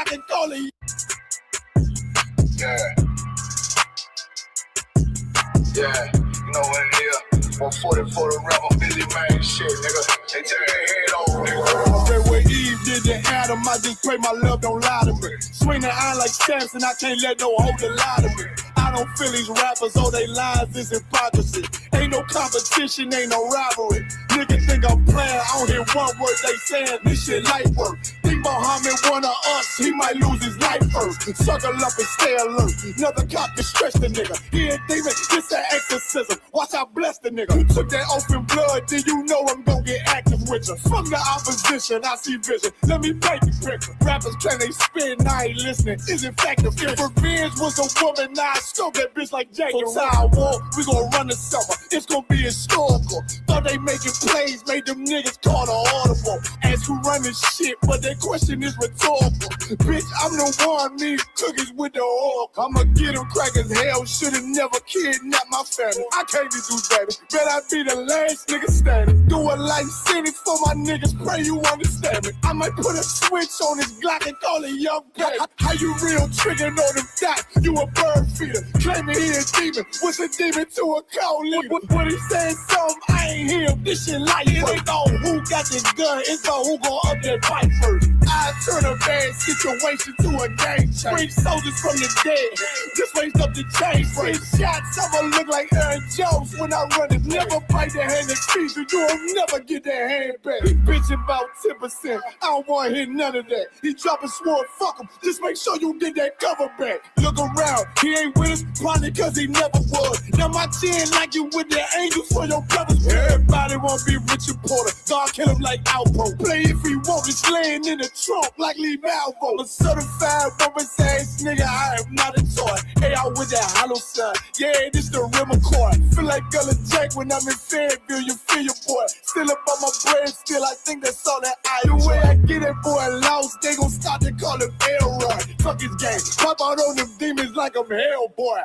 Glock and call it. Yeah. Yeah, you know what it is. 140 for the rubber, busy man shit, nigga. They turn their head over, nigga. Red way Eve did to Adam, I just pray my love don't lie to me. Swing the iron like stamps and I can't let no holder lie to me. I don't feel these rappers, all they lies is hypocrisy. Ain't no competition, ain't no rivalry. Niggas think I'm playing, I don't hear one word they saying, this shit light work. Think Muhammad one of us, he might lose his life first. Suckle up and stay alert. Another cop can stretch the nigga. He ain't demon, this an exorcism. Watch I bless the nigga. Who took that open blood, then you know I'm gonna get active with you. From the opposition, I see vision. Let me paint the picture. Rappers claim they spin, now I ain't listening. Is in fact the fear. If revenge was a woman, now I stroke that bitch like Jacob. So I war, we gon' run the summer. It's gon' be historical. Thought they making plays, made them niggas call the audible. Ask who run this shit, but that question is rhetorical. Bitch, I'm the one, me cookies with the oil. I'ma get them crack as hell, should've never kidnapped my family. I can't be do baby, bet I be the last nigga standing. Do a life sentence for my niggas, pray you understand me. I might put a switch on this Glock and call it young baby. How you real triggering on them dots? You a bird feeder, claiming he a demon. What's a demon to a cold leader? When he saying something, I ain't hear him. This shit like it ain't all who got this gun, it's all who gon' up that fight first. I turn a bad situation to a game change. Bring soldiers from the dead, just raised up the chain. 6 shots, I'ma look like Aaron Jones when I run it. Never bite the hand that feeds you, you'll never get that hand back. He bitching about 10%, I don't wanna hear none of that. He dropping sword, fuck him, just make sure you get that cover back. Look around, he ain't with us, probably cause he never was. Now my chin like you with the angels for your brothers. Everybody wanna be Richard Porter, God kill him like Alpo. Play if he want, it's laying in the trunk like Lee Malvo. A certified woman's ass nigga, I am not a toy. Hey, I with that hollow son, yeah, this the rim accord. Feel like Gullah Jack when I'm in Fayetteville, you feel your boy. Still up on my bread, still I think that's all that I do. The way I get that boy lost, they gon' start to call him Elroy. Fuck his game, pop out on them demons like I'm Hellboy.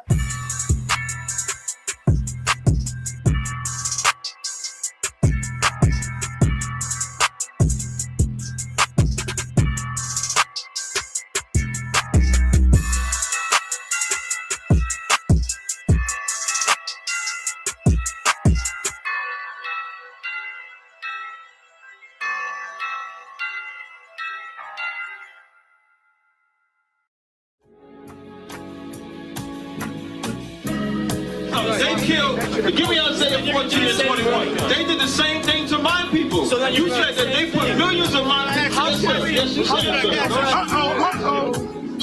They killed, give me Isaiah 14 and 21. They did the same thing to my people. So you said that they put millions of my houses.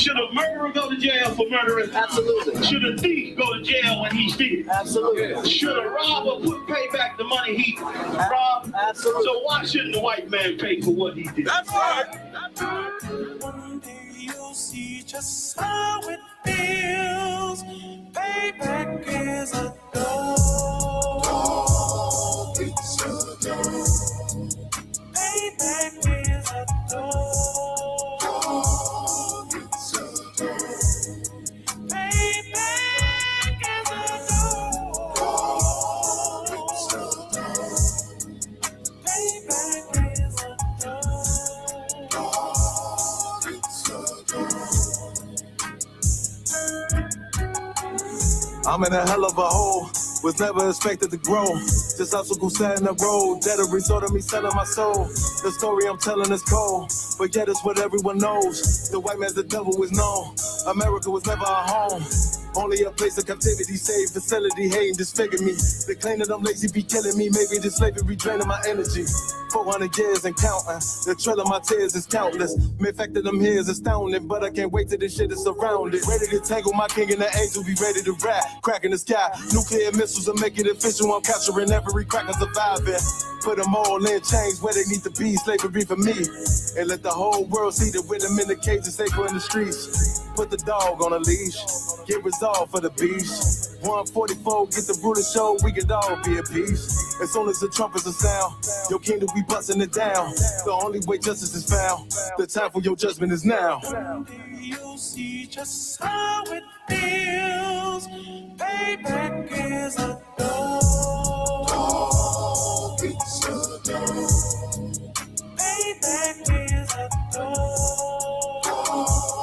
Should a murderer go to jail for murdering? Absolutely. Should a thief go to jail when he steals? Absolutely. Should a robber pay back the money he robbed? Absolutely. So why shouldn't the white man pay for what he did? That's right. One day you'll see just how it feels. Payback is a dog. It's a dog. Payback is a dog. It's a dog. Payback is a dog. It's a dog. Payback is a dog. It's a dog. I'm in a hell of a hole, was never expected to grow. Just obstacles set in the road, that a result of me selling my soul. The story I'm telling is cold, but yet it's what everyone knows. The white man's the devil is known. America was never our home. Only a place of captivity, safe facility, hating, disfigure me. They claim that I'm lazy, be killing me. Maybe this slavery draining my energy. 400 years and counting. The trail of my tears is countless. The fact that I'm here is astounding, but I can't wait till this shit is surrounded. Ready to tangle my king and the angel, be ready to rap. Crack in the sky, nuclear missiles will make it official. I'm capturing every crack and surviving. Put them all in chains where they need to be. Slavery for me. And let the whole world see that with them in the cage and safer in the streets. Put the dog on a leash. Get resolved for the beast. 144, get the brutal show, we could all be at peace. As soon as the trumpets are sound, your kingdom we busting it down. The only way justice is found, the time for your judgment is now. You'll see just how it feels. Payback is a dog. It's a dog. Payback is a dog.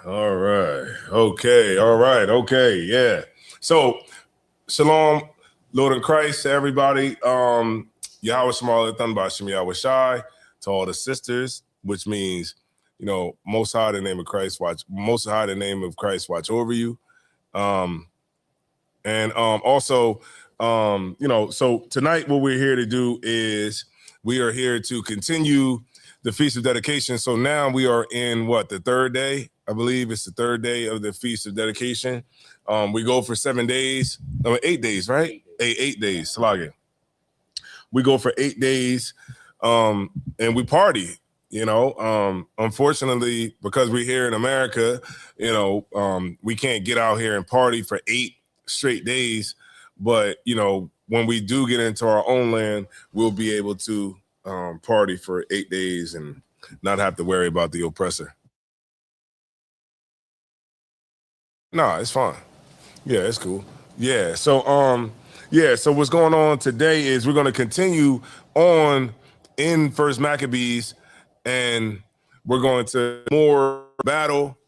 All right. Okay. All right. Okay. Yeah. So, shalom, Lord in Christ, to everybody. Yahweh Shema Thunba Shem Yahweh Shai, to all the sisters, which means, you know, most high in the name of Christ, watch over you. Also, you know, so tonight what we're here to do is we are here to continue the Feast of Dedication. So now we are in the third day? I believe it's the third day of the Feast of Dedication. We go for 7 days, 8 days, right? 8 days, Salage. We go for 8 days and we party, you know. Unfortunately, because we're here in America, you know, we can't get out here and party for 8 straight days. But, you know, when we do get into our own land, we'll be able to party for 8 days and not have to worry about the oppressor. No, it's fine. Yeah, it's cool. Yeah. So so what's going on today is we're going to continue on in First Maccabees, and we're going to more battle,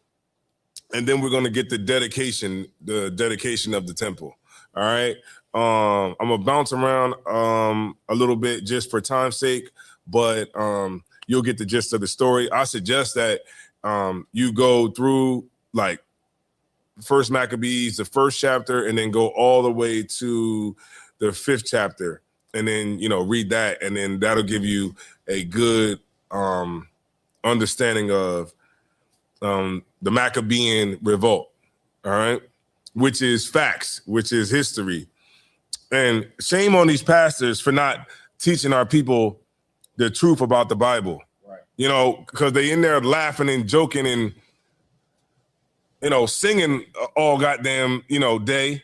and then we're going to get the dedication of the temple. All right. I'm gonna bounce around a little bit just for time's sake, but you'll get the gist of the story. I suggest that you go through like First Maccabees, the first chapter, and then go all the way to the 5th chapter, and then, you know, read that, and then that'll give you a good understanding of the Maccabean revolt. All right, which is facts, which is history. And shame on these pastors for not teaching our people the truth about the Bible. Right. You know, because they in there laughing and joking and, you know, singing all goddamn, you know, day,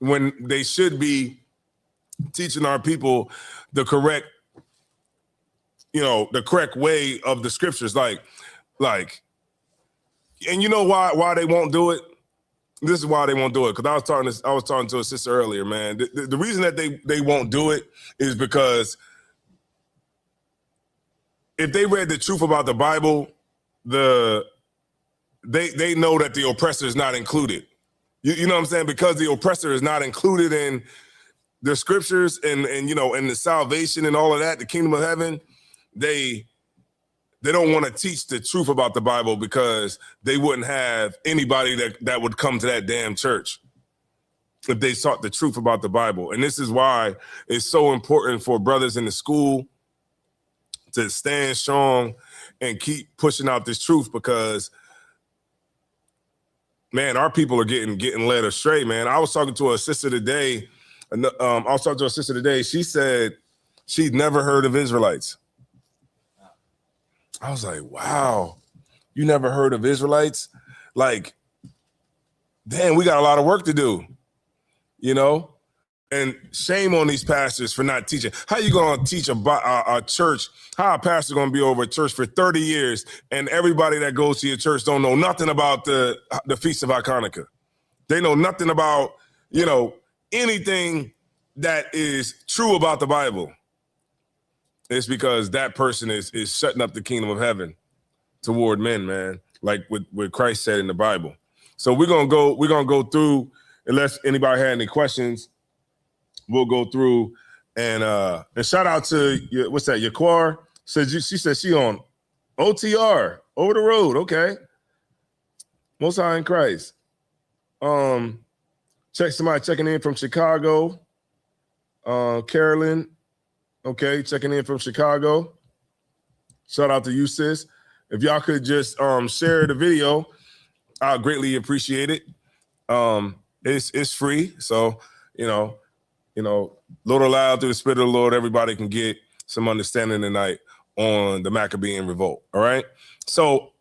when they should be teaching our people the correct, you know, the correct way of the scriptures. Like, and you know why they won't do it? This is why they won't do it. Because I was talking to a sister earlier, man. The reason that they won't do it is because if they read the truth about the Bible, they know that the oppressor is not included. You know what I'm saying? Because the oppressor is not included in the scriptures and you know, and the salvation and all of that, the kingdom of heaven, they don't want to teach the truth about the Bible because they wouldn't have anybody that would come to that damn church if they sought the truth about the Bible. And this is why it's so important for brothers in the school to stand strong and keep pushing out this truth, because, man, our people are getting led astray, man. I was talking to a sister today. She said she'd never heard of Israelites. I was like, wow, you never heard of Israelites? Like, damn, we got a lot of work to do, you know? And shame on these pastors for not teaching. How you going to teach a church? How a pastor going to be over a church for 30 years and everybody that goes to your church don't know nothing about the Feast of Hanukkah? They know nothing about, you know, anything that is true about the Bible. It's because that person is shutting up the kingdom of heaven toward men, man, like what Christ said in the Bible. So we're gonna go through, unless anybody had any questions, we'll go through and shout out to what's that? Yaquar said she said she on OTR, over the road. Okay, Most High in Christ. Somebody checking in from Chicago. Carolyn. Okay, checking in from Chicago. Shout out to you, sis. If y'all could just share the video, I'd greatly appreciate it. It's free, so you know, Lord aloud through the Spirit of the Lord, everybody can get some understanding tonight on the Maccabean revolt. All right. So,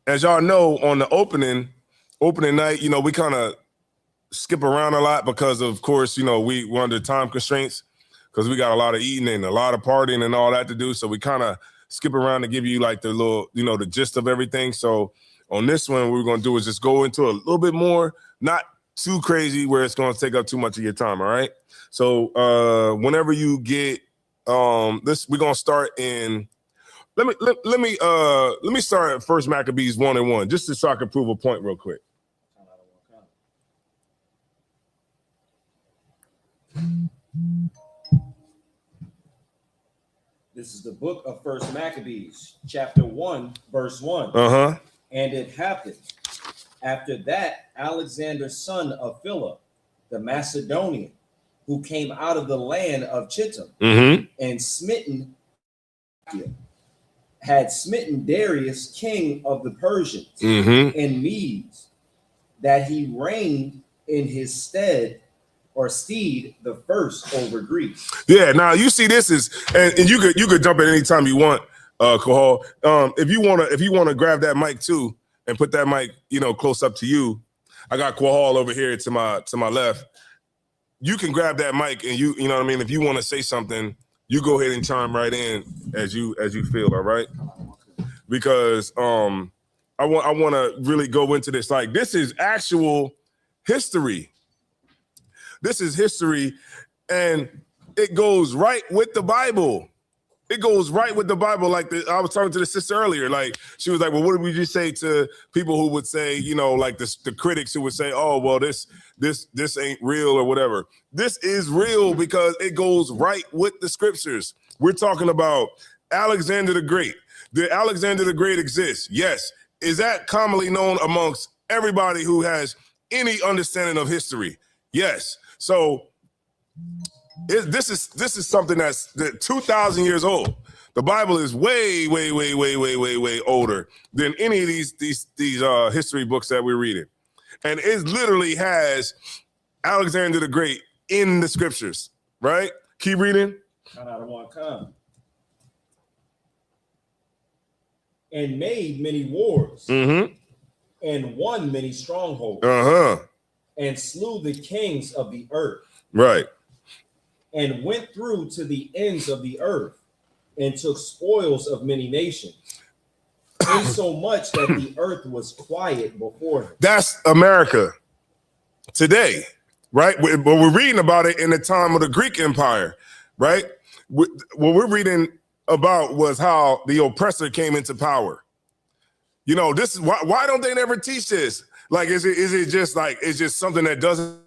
as y'all know, on the opening night, you know, we kind of skip around a lot because, of course, you know, we're under time constraints, because we got a lot of eating and a lot of partying and all that to do. So we kind of skip around to give you like the little, you know, the gist of everything. So on this one, what we're going to do is just go into a little bit more, not too crazy where it's going to take up too much of your time. All right. So whenever you get this, we're going to start in let me start at First Maccabees 1:1, just so I can prove a point real quick. This is the book of First Maccabees, chapter 1, verse 1. Uh-huh. And it happened after that, Alexander, son of Philip, the Macedonian, who came out of the land of Chittim and had smitten Darius, king of the Persians and Medes, that he reigned in his stead the first over Greece. Yeah, now you see this is, and you could jump in anytime you want, Kahal. If you wanna grab that mic too and put that mic, close up to you. I got Kahal over here to my left. You can grab that mic and you know what I mean. If you want to say something, you go ahead and chime right in as you feel. All right, because I want to really go into this. Like, this is actual history. This is history, and it goes right with the Bible. It goes right with the Bible. Like I was talking to the sister earlier. Like, she was like, "Well, what did we just say to people who would say, like the critics who would say, oh, well, this ain't real or whatever." This is real because it goes right with the scriptures. We're talking about Alexander the Great. Did Alexander the Great exist? Yes. Is that commonly known amongst everybody who has any understanding of history? Yes. So this is something that's 2,000 years old. The Bible is way older than any of these history books that we're reading, and it literally has Alexander the Great in the scriptures. Right? Keep reading. And made many wars, and won many strongholds, and slew the kings of the earth. Right. And went through to the ends of the earth, and took spoils of many nations, insomuch that the earth was quiet before him. That's America today, right? But we're reading about it in the time of the Greek Empire, right? What we're reading about was how the oppressor came into power. This is why don't they never teach this? Like, is it just like, it's just something that doesn't?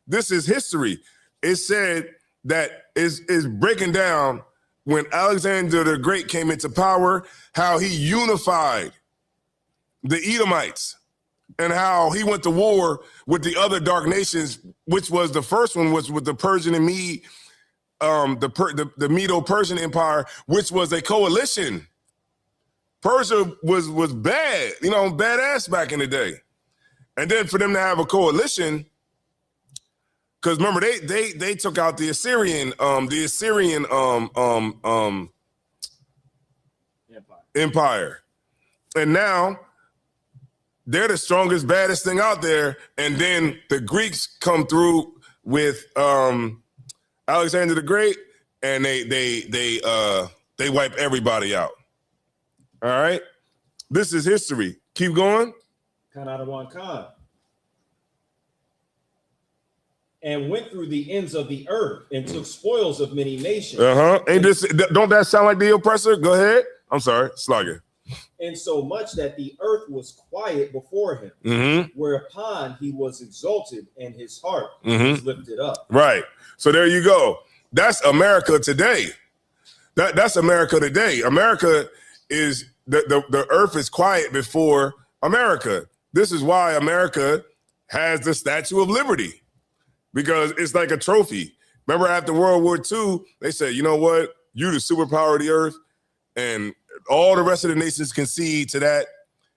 This is history. It said that is breaking down when Alexander the Great came into power, how he unified the Edomites and how he went to war with the other dark nations, which was the first one was with the Persian and Mede, the Medo-Persian Empire, which was a coalition. Persia was bad, badass back in the day. And then for them to have a coalition, because remember they took out the Assyrian empire, and now they're the strongest, baddest thing out there. And then the Greeks come through with Alexander the Great, and they wipe everybody out. All right, this is history. Keep going. And went through the ends of the earth and took spoils of many nations. Don't that sound like the oppressor? Go ahead. I'm sorry, Slugger. And so much that the earth was quiet before him, whereupon he was exalted and his heart was lifted up. Right. So there you go. That's America today. That's America today. America is the earth is quiet before America. This is why America has the Statue of Liberty, because it's like a trophy. Remember after World War II, they said, you know what? You the superpower of the earth, and all the rest of the nations concede to that.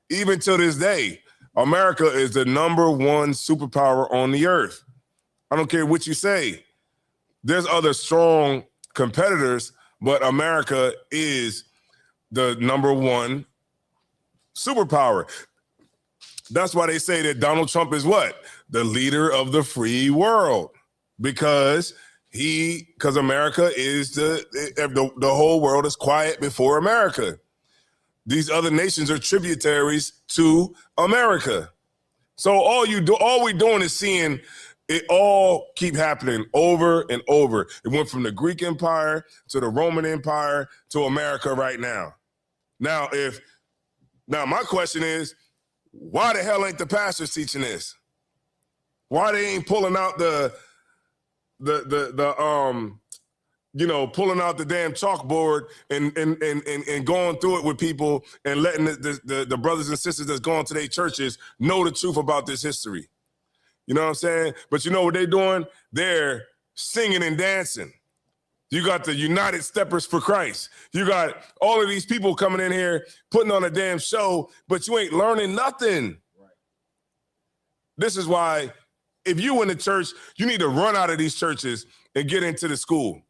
Even to this day, America is the #1 superpower on the earth. I don't care what you say. There's other strong competitors, but America is the #1 superpower. That's why they say that Donald Trump is what? The leader of the free world, because America is the whole world is quiet before America. These other nations are tributaries to America. So all we're doing is seeing it all keep happening over and over. It went from the Greek Empire to the Roman Empire to America right now. Now, my question is, why the hell ain't the pastors teaching this? Why they ain't pulling out pulling out the damn chalkboard and going through it with people and letting the brothers and sisters that's going to their churches know the truth about this history? You know what I'm saying? But you know what they're doing? They're singing and dancing. You got the United Steppers for Christ. You got all of these people coming in here putting on a damn show, but you ain't learning nothing. Right. This is why if you in the church, you need to run out of these churches and get into the school.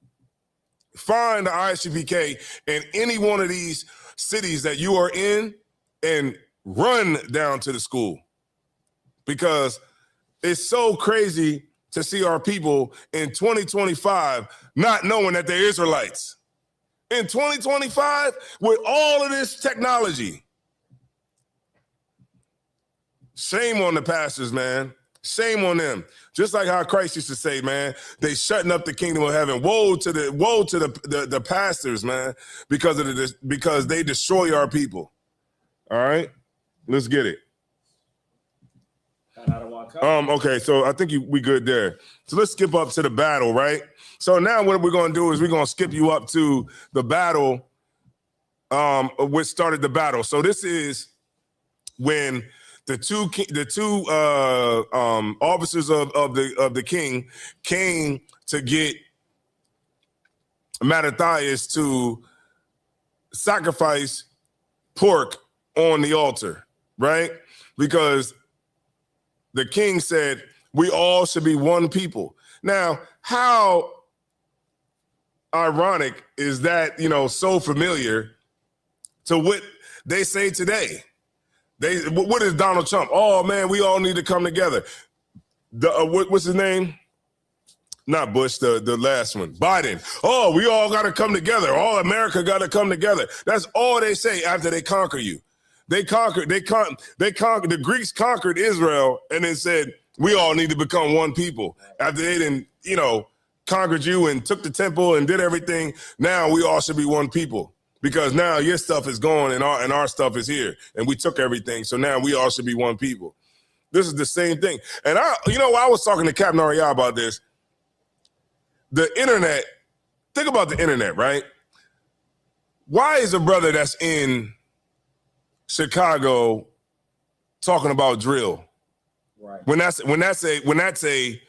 Find the ISUPK in any one of these cities that you are in and run down to the school, because it's so crazy to see our people in 2025 not knowing that they're Israelites. In 2025, with all of this technology, shame on the pastors, man. Shame on them. Just like how Christ used to say, man, they shutting up the kingdom of heaven. Woe to the pastors, man, because they destroy our people. All right, let's get it. Okay, so I think we good there. So let's skip up to the battle, right? So now what we're going to do is we're going to skip you up to the battle, which started the battle. So this is when the two officers of the king came to get Mattathias to sacrifice pork on the altar, right? Because the king said, we all should be one people. Now, how ironic is that, so familiar to what they say today? What is Donald Trump? Oh, man, we all need to come together. What's his name? Not Bush, the last one. Biden. Oh, we all got to come together. All America got to come together. That's all they say after they conquer you. The Greeks conquered Israel and then said, we all need to become one people. After they didn't, conquered you and took the temple and did everything, now we all should be one people. Because now your stuff is gone and our stuff is here. And we took everything. So now we all should be one people. This is the same thing. And I was talking to Captain Arya about this. The internet, think about the internet, right? Why is a brother that's in Chicago talking about drill? Right. When that's a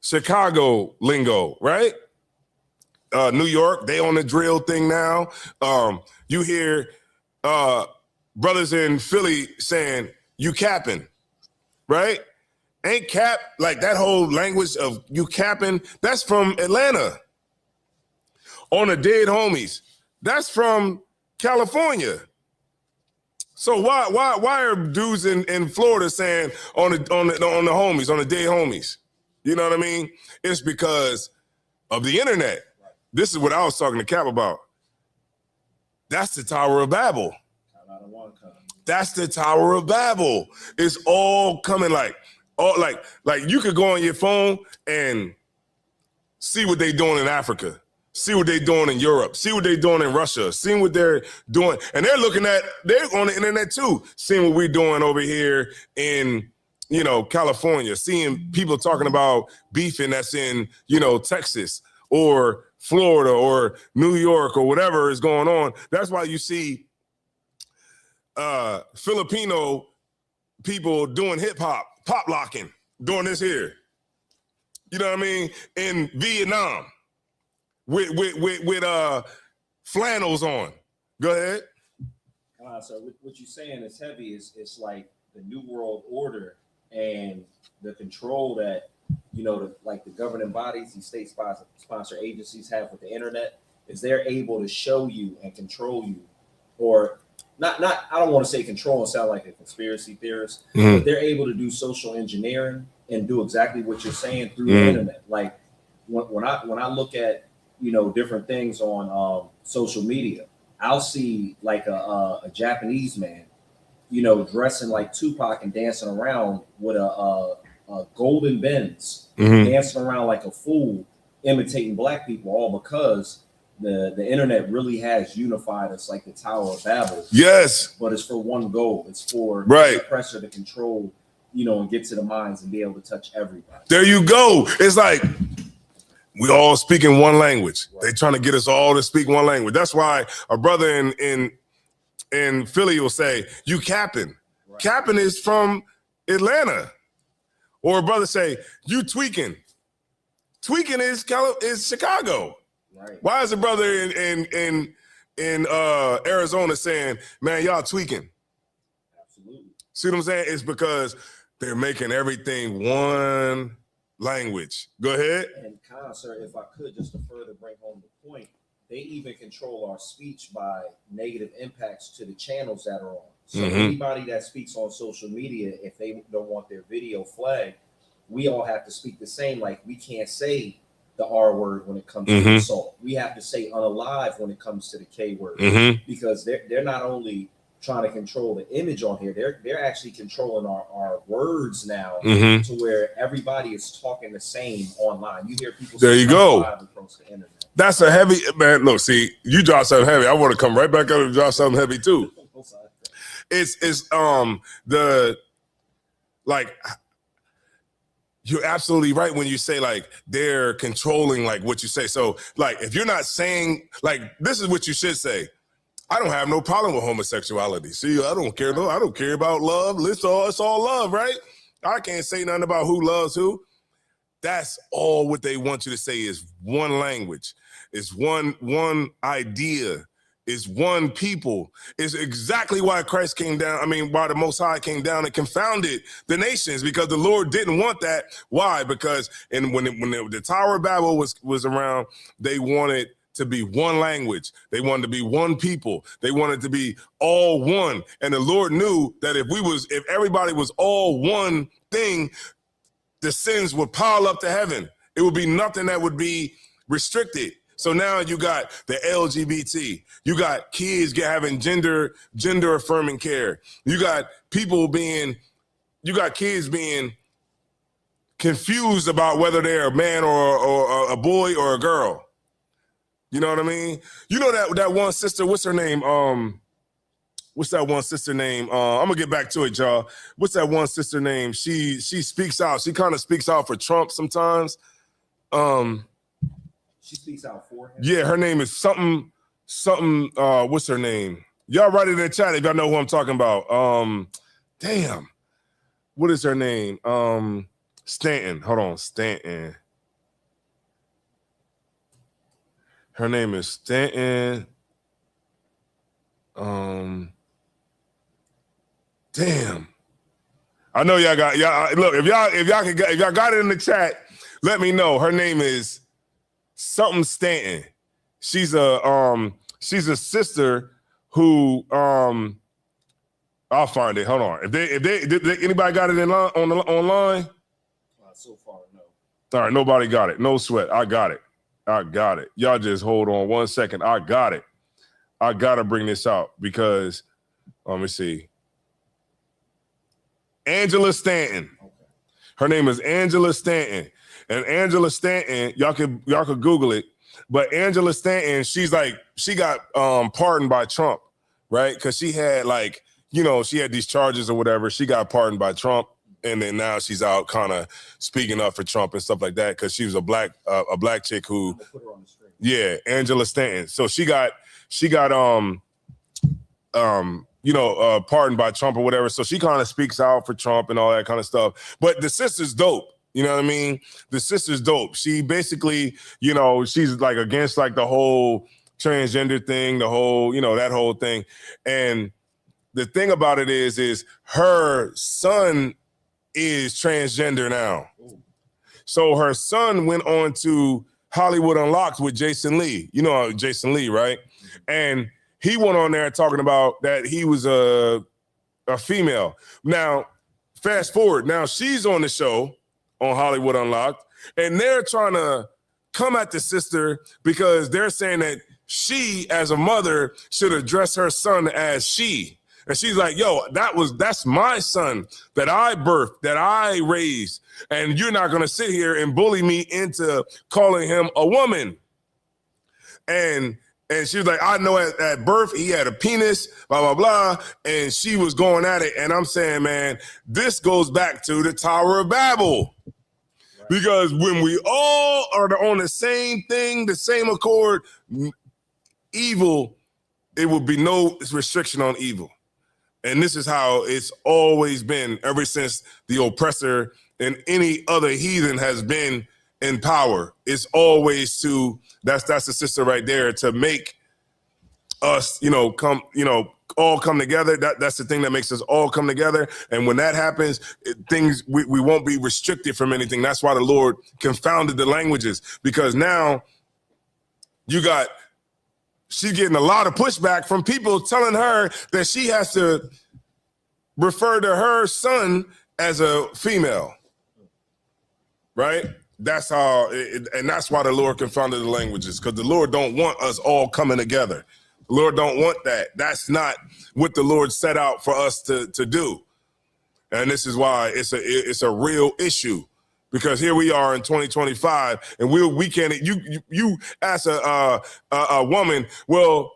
Chicago lingo, right? New York, they on the drill thing now. You hear brothers in Philly saying, you capping, right? Ain't cap, like that whole language of you capping, that's from Atlanta. On the dead homies, that's from California. So why are dudes in Florida saying on the homies, on the dead homies? You know what I mean? It's because of the internet. This is what I was talking to Cap about. That's the Tower of Babel. That's the Tower of Babel. It's all coming like you could go on your phone and see what they're doing in Africa, see what they're doing in Europe, see what they're doing in Russia, see what they're doing. And they're on the internet too, seeing what we're doing over here in, California, seeing people talking about beefing that's in, Texas or Florida or New York or whatever is going on. That's why you see Filipino people doing hip hop, pop locking, doing this here. You know what I mean? In Vietnam with flannels on. Go ahead. So what you're saying is heavy. It's like the New World Order and the control that the governing bodies, these state sponsor agencies have with the internet, is they're able to show you and control you, or not. I don't want to say control and sound like a conspiracy theorist, but they're able to do social engineering and do exactly what you're saying through the internet. Like when I look at different things on social media, I'll see like a Japanese man, dressing like Tupac and dancing around with a golden Benz, dancing around like a fool, imitating black people, all because the internet really has unified us like the Tower of Babel. Yes. But it's for one goal. It's for Right. the oppressor to control, and get to the minds and be able to touch everybody. There you go. It's like we all speaking one language. Right. They trying to get us all to speak one language. That's why a brother in Philly will say, "You capping." Right. Capping is from Atlanta. Or a brother say, "You tweaking." Tweaking is Chicago. Right. Why is a brother in Arizona saying, "Man, y'all tweaking"? Absolutely. See what I'm saying? It's because they're making everything one language. Go ahead. And Khan, sir, if I could, just to further bring home the point, they even control our speech by negative impacts to the channels that are on. So anybody that speaks on social media, if they don't want their video flagged, we all have to speak the same. Like, we can't say the R word when it comes to assault. We have to say unalive when it comes to the K word, because they're not only trying to control the image on here, they're actually controlling our words now, to where everybody is talking the same online. You hear people there you go across the internet. That's a heavy, man. Look, see, you drop something heavy. I want to come right back up and drop something heavy too. It's you're absolutely right when you say like they're controlling like what you say. So like if you're not saying, like, this is what you should say: I don't have no problem with homosexuality. See, I don't care though. I don't care about love. It's all love, right? I can't say nothing about who loves who. That's all what they want you to say is one language. It's one idea. It's one people. It's exactly why Christ came down. I mean, why the Most High came down and confounded the nations, because the Lord didn't want that. Why? Because when the Tower of Babel was around, they wanted to be one language. They wanted to be one people. They wanted to be all one. And the Lord knew that if everybody was all one thing, the sins would pile up to heaven. It would be nothing that would be restricted. So now you got the LGBT, you got kids having gender affirming care. You got kids being confused about whether they're a man or a boy or a girl. You know what I mean? You know that one sister, what's her name? What's that one sister name? I'm gonna get back to it, y'all. What's that one sister name? She speaks out. She kind of speaks out for Trump sometimes. She speaks out for him. Yeah, her name is something. What's her name? Y'all write it in the chat if y'all know who I'm talking about. Damn. What is her name? Stanton. Hold on, Stanton. Her name is Stanton. Damn. I know y'all got look, if y'all got it in the chat, let me know. Her name is something Stanton. She's a sister who I'll find it. Hold on. If anybody got it online? So far, no. All right, nobody got it. No sweat. I got it. Y'all just hold on 1 second. I got it. I gotta bring this out because let me see. Angela Stanton. Okay. Her name is Angela Stanton. And Angela Stanton, y'all could Google it. But Angela Stanton, she got pardoned by Trump, right? Because she had she had these charges or whatever. She got pardoned by Trump, and then now she's out kind of speaking up for Trump and stuff like that because she was a black chick who, yeah, Angela Stanton. So she got pardoned by Trump or whatever. So she kind of speaks out for Trump and all that kind of stuff. But the sister's dope. You know what I mean? The sister's dope. She basically, she's like against like the whole transgender thing, the whole, that whole thing. And the thing about it is her son is transgender now. So her son went on to Hollywood Unlocked with Jason Lee. You know Jason Lee, right? And he went on there talking about that he was a female. Now, fast forward. Now she's on the show on Hollywood Unlocked, and they're trying to come at the sister because they're saying that she, as a mother, should address her son as she. And she's like, yo, that's my son that I birthed, that I raised, and you're not going to sit here and bully me into calling him a woman. And she was like, I know at birth he had a penis, blah, blah, blah. And she was going at it. And I'm saying, man, this goes back to the Tower of Babel. Right. Because when we all are on the same thing, the same accord, evil, it will be no restriction on evil. And this is how it's always been ever since the oppressor and any other heathen has been in power. It's always that's the sister right there, to make us, all come together. That's the thing that makes us all come together. And when that happens, we won't be restricted from anything. That's why the Lord confounded the languages, because now she's getting a lot of pushback from people telling her that she has to refer to her son as a female, right? That's how, and that's why the Lord confounded the languages, because the Lord don't want us all coming together. The Lord don't want that. That's not what the Lord set out for us to do. And this is why it's a real issue, because here we are in 2025, and we can't. You ask a woman, well,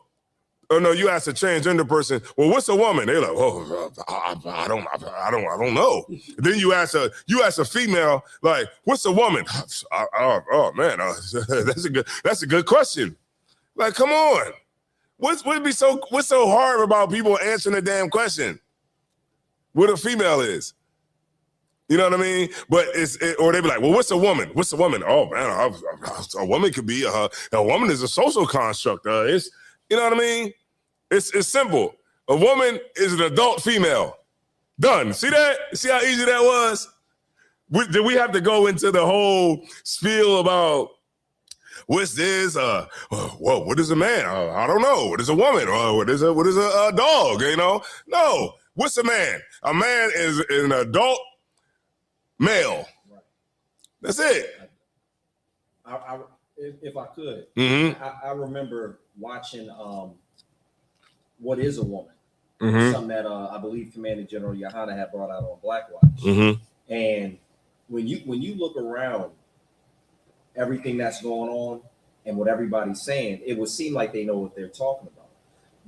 oh no, you ask a transgender person, well, what's a woman? They're like, oh, I don't know. Then you ask a female, like, what's a woman? Oh man, that's a good question. Like, come on, what's so hard about people answering the damn question? What a female is. You know what I mean? But or they be like, well, what's a woman? What's a woman? Oh man, a woman could be a woman is a social construct. It's, you know what I mean? It's simple. A woman is an adult female. Done. See that? See how easy that was? Did we have to go into the whole spiel about what's this? Well, what is a man? I don't know. What is a woman? What is a dog? You know? No. What's a man? A man is an adult male. Right. That's it. If I could, mm-hmm. I remember watching What is a Woman? Mm-hmm. Something that I believe Commander General Yohana had brought out on Black Watch. Mm-hmm. And when you look around everything that's going on and what everybody's saying, it would seem like they know what they're talking about.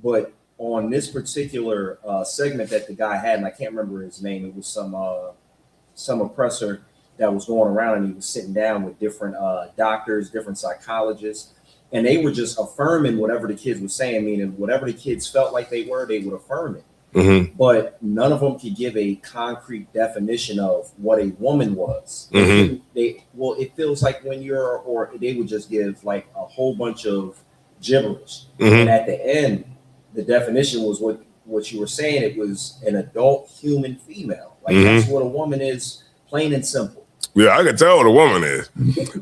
But on this particular segment that the guy had, and I can't remember his name, it was some oppressor that was going around, and he was sitting down with different doctors, different psychologists, and they were just affirming whatever the kids were saying, meaning whatever the kids felt like they would affirm it. Mm-hmm. But none of them could give a concrete definition of what a woman was. Mm-hmm. It feels like they would just give like a whole bunch of gibberish. Mm-hmm. And at the end, the definition was what you were saying. It was an adult human female. Like mm-hmm. That's what a woman is, plain and simple. Yeah, I can tell what a woman is.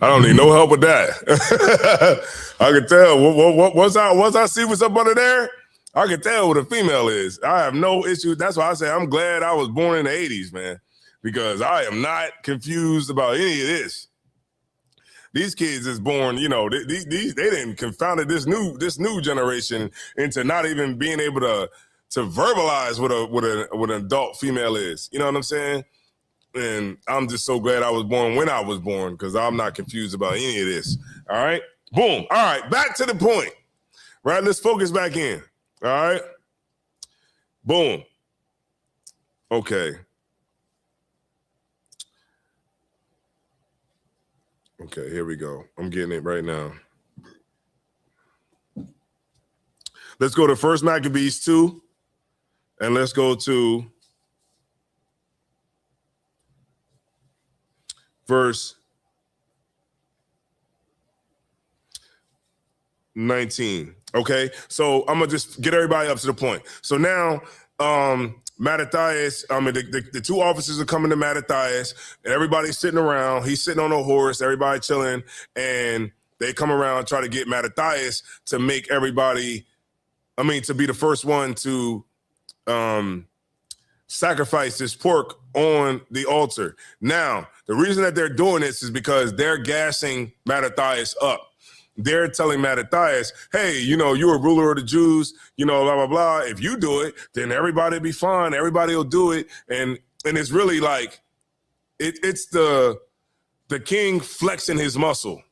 I don't need no help with that. I can tell. Once I see what's up under there, I can tell what a female is. I have no issue. That's why I say I'm glad I was born in the 80s, man, because I am not confused about any of this. These kids is born, they didn't confounded this new generation into not even being able to verbalize what an adult female is. You know what I'm saying? And I'm just so glad I was born when I was born, because I'm not confused about any of this. All right. Boom. All right. Back to the point. Right. Let's focus back in. All right. Boom. Okay. Okay. Here we go. I'm getting it right now. Let's go to 1 Maccabees 2, and let's go to verse 19. Okay, so I'm gonna just get everybody up to the point. So now, Mattathias, the two officers are coming to Mattathias, and everybody's sitting around. He's sitting on a horse, everybody chilling, and they come around and try to get Mattathias to make everybody, to be the first one to sacrifice this pork on the altar. Now, the reason that they're doing this is because they're gassing Mattathias up. They're telling Mattathias, hey, you're a ruler of the Jews, blah, blah, blah. If you do it, then everybody will be fine. Everybody will do it. And it's really like, it's the king flexing his muscle.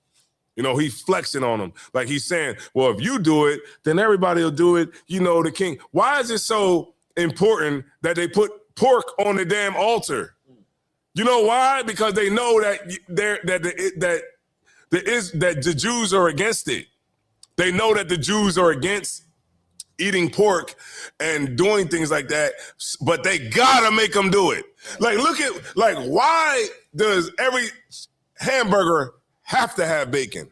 You know, he's flexing on them. Like he's saying, well, if you do it, then everybody will do it. You know, the king. Why is it so important that they put pork on the damn altar? You know why? Because they know that the Jews are against it. They know that the Jews are against eating pork and doing things like that, but they gotta make them do it. Like, look at, like, why does every hamburger have to have bacon?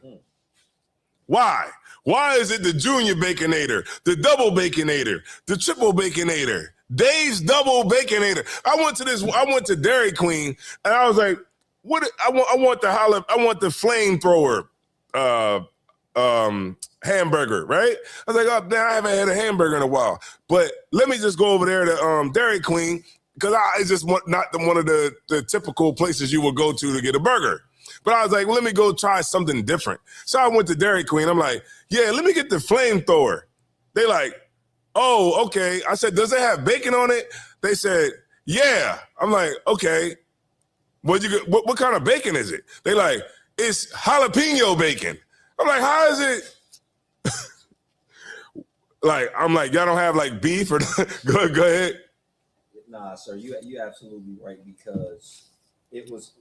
Why? Why is it the junior baconator, the double baconator, the triple baconator, Dave's double baconator? I went to Dairy Queen and I was like, what? I want the flamethrower hamburger, right? I was like, oh, man, I haven't had a hamburger in a while, but let me just go over there to Dairy Queen because it's just not one of the typical places you would go to get a burger. But I was like, well, let me go try something different. So I went to Dairy Queen. I'm like, yeah, let me get the flamethrower. They like, oh, okay. I said, does it have bacon on it? They said, yeah. I'm like, okay. What kind of bacon is it? They like, it's jalapeno bacon. I'm like, how is it? Like, I'm like, y'all don't have like beef or go ahead. Nah, sir, you absolutely right, because it was,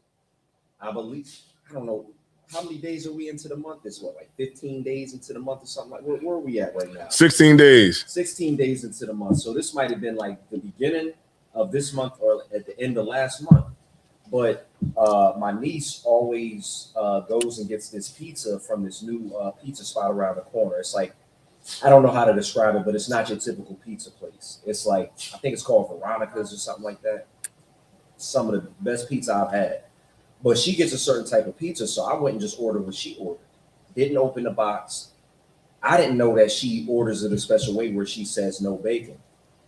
I believe, I don't know, how many days are we into the month? This what, like 15 days into the month or something? Like, where are we at right now? 16 days. 16 days into the month. So this might have been like the beginning of this month or at the end of last month. But my niece always goes and gets this pizza from this new pizza spot around the corner. It's like, I don't know how to describe it, but it's not your typical pizza place. It's like, I think it's called Veronica's or something like that. Some of the best pizza I've had. But she gets a certain type of pizza, so I went and just ordered what she ordered. Didn't open the box. I didn't know that she orders it a special way where she says no bacon.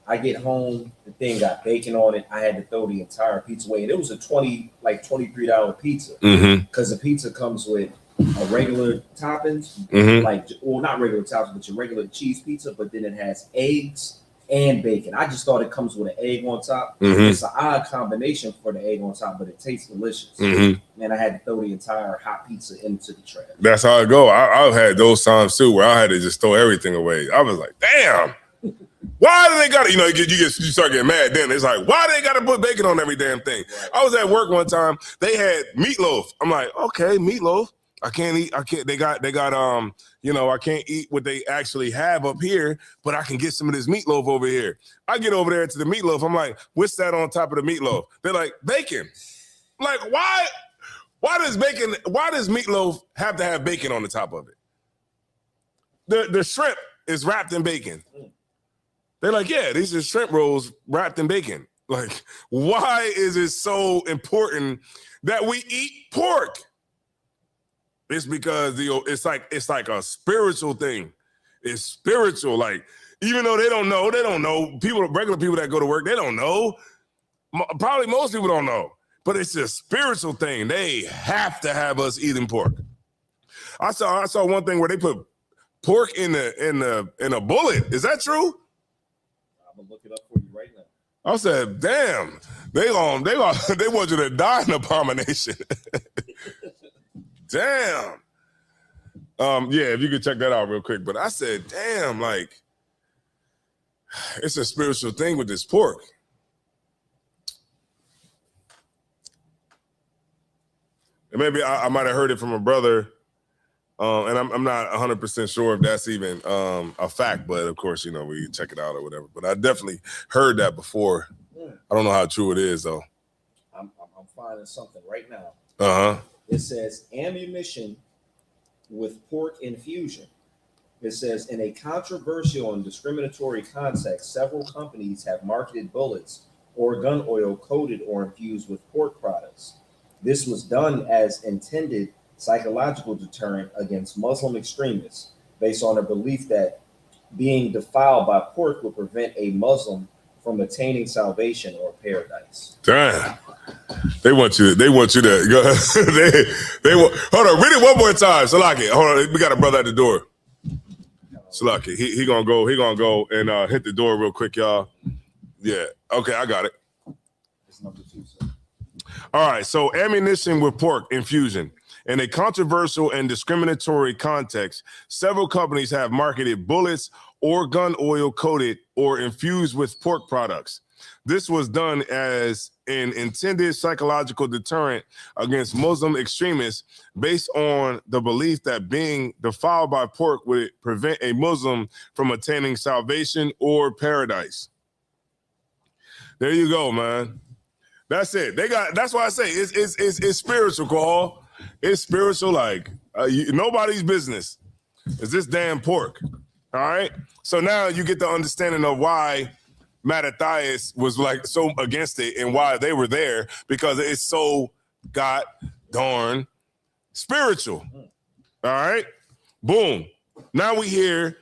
I get home, the thing got bacon on it. I had to throw the entire pizza away. And it was a $23 pizza. Because the pizza comes with a regular toppings, not regular toppings, but your regular cheese pizza, but then it has eggs and bacon. I just thought it comes with an egg on top. It's an odd combination for the egg on top, but it tastes delicious. And I had to throw the entire hot pizza into the trash. That's how it go. I've had those times too where I had to just throw everything away. I was like, damn. Why do they got to, you start getting mad then. It's like, why they got to put bacon on every damn thing? Right. I was at work one time. They had meatloaf. I'm like, okay, meatloaf. I can't eat. They got I can't eat what they actually have up here, but I can get some of this meatloaf over here. I get over there to the meatloaf. I'm like, what's that on top of the meatloaf? They're like, bacon. I'm like, why does meatloaf have to have bacon on the top of it? The shrimp is wrapped in bacon. They're like, yeah, these are shrimp rolls wrapped in bacon. Like, why is it so important that we eat pork? It's because it's like a spiritual thing. It's spiritual. Like, even though they don't know. Regular people that go to work, they don't know. Probably most people don't know. But it's a spiritual thing. They have to have us eating pork. I saw one thing where they put pork in a bullet. Is that true? I'm gonna look it up for you right now. I said, damn, they want you to die in abomination. Damn. Yeah, if you could check that out real quick. But I said, damn, like, it's a spiritual thing with this pork. And maybe I might have heard it from a brother. And I'm not 100% sure if that's even a fact, but of course, we can check it out or whatever. But I definitely heard that before. I don't know how true it is, though. I'm finding something right now. Uh-huh. It says ammunition with pork infusion. It says in a controversial and discriminatory context, several companies have marketed bullets or gun oil coated or infused with pork products. This was done as intended psychological deterrent against Muslim extremists based on a belief that being defiled by pork would prevent a Muslim from attaining salvation or paradise. Damn. They want you to go. Hold on, read it one more time. Salaki, hold on. We got a brother at the door. Salaki, he gonna go and hit the door real quick, y'all. Yeah. Okay, I got it. It's number 2, sir. All right, so ammunition with pork infusion. In a controversial and discriminatory context, several companies have marketed bullets or gun oil coated or infused with pork products. This was done as an intended psychological deterrent against Muslim extremists based on the belief that being defiled by pork would prevent a Muslim from attaining salvation or paradise. There you go, man. That's it. That's why I say it's spiritual, Carl. It's spiritual, like nobody's business. It's this damn pork. All right. So now you get the understanding of why Mattathias was like so against it and why they were there, because it's so god darn spiritual. All right. Boom. Now we here.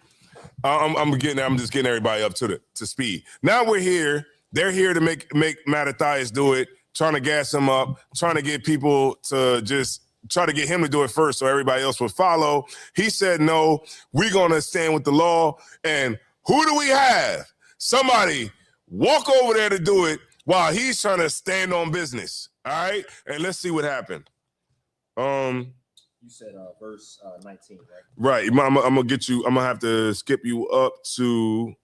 I'm just getting everybody up to speed. Now we're here. They're here to make Mattathias do it, trying to gas him up, trying to get people to just try to get him to do it first so everybody else would follow. He said, no, we're going to stand with the law. And who do we have? Somebody walk over there to do it while he's trying to stand on business. All right? And let's see what happened. You said verse 19, Right. right? I'm going to get you. I'm going to have to skip you up to,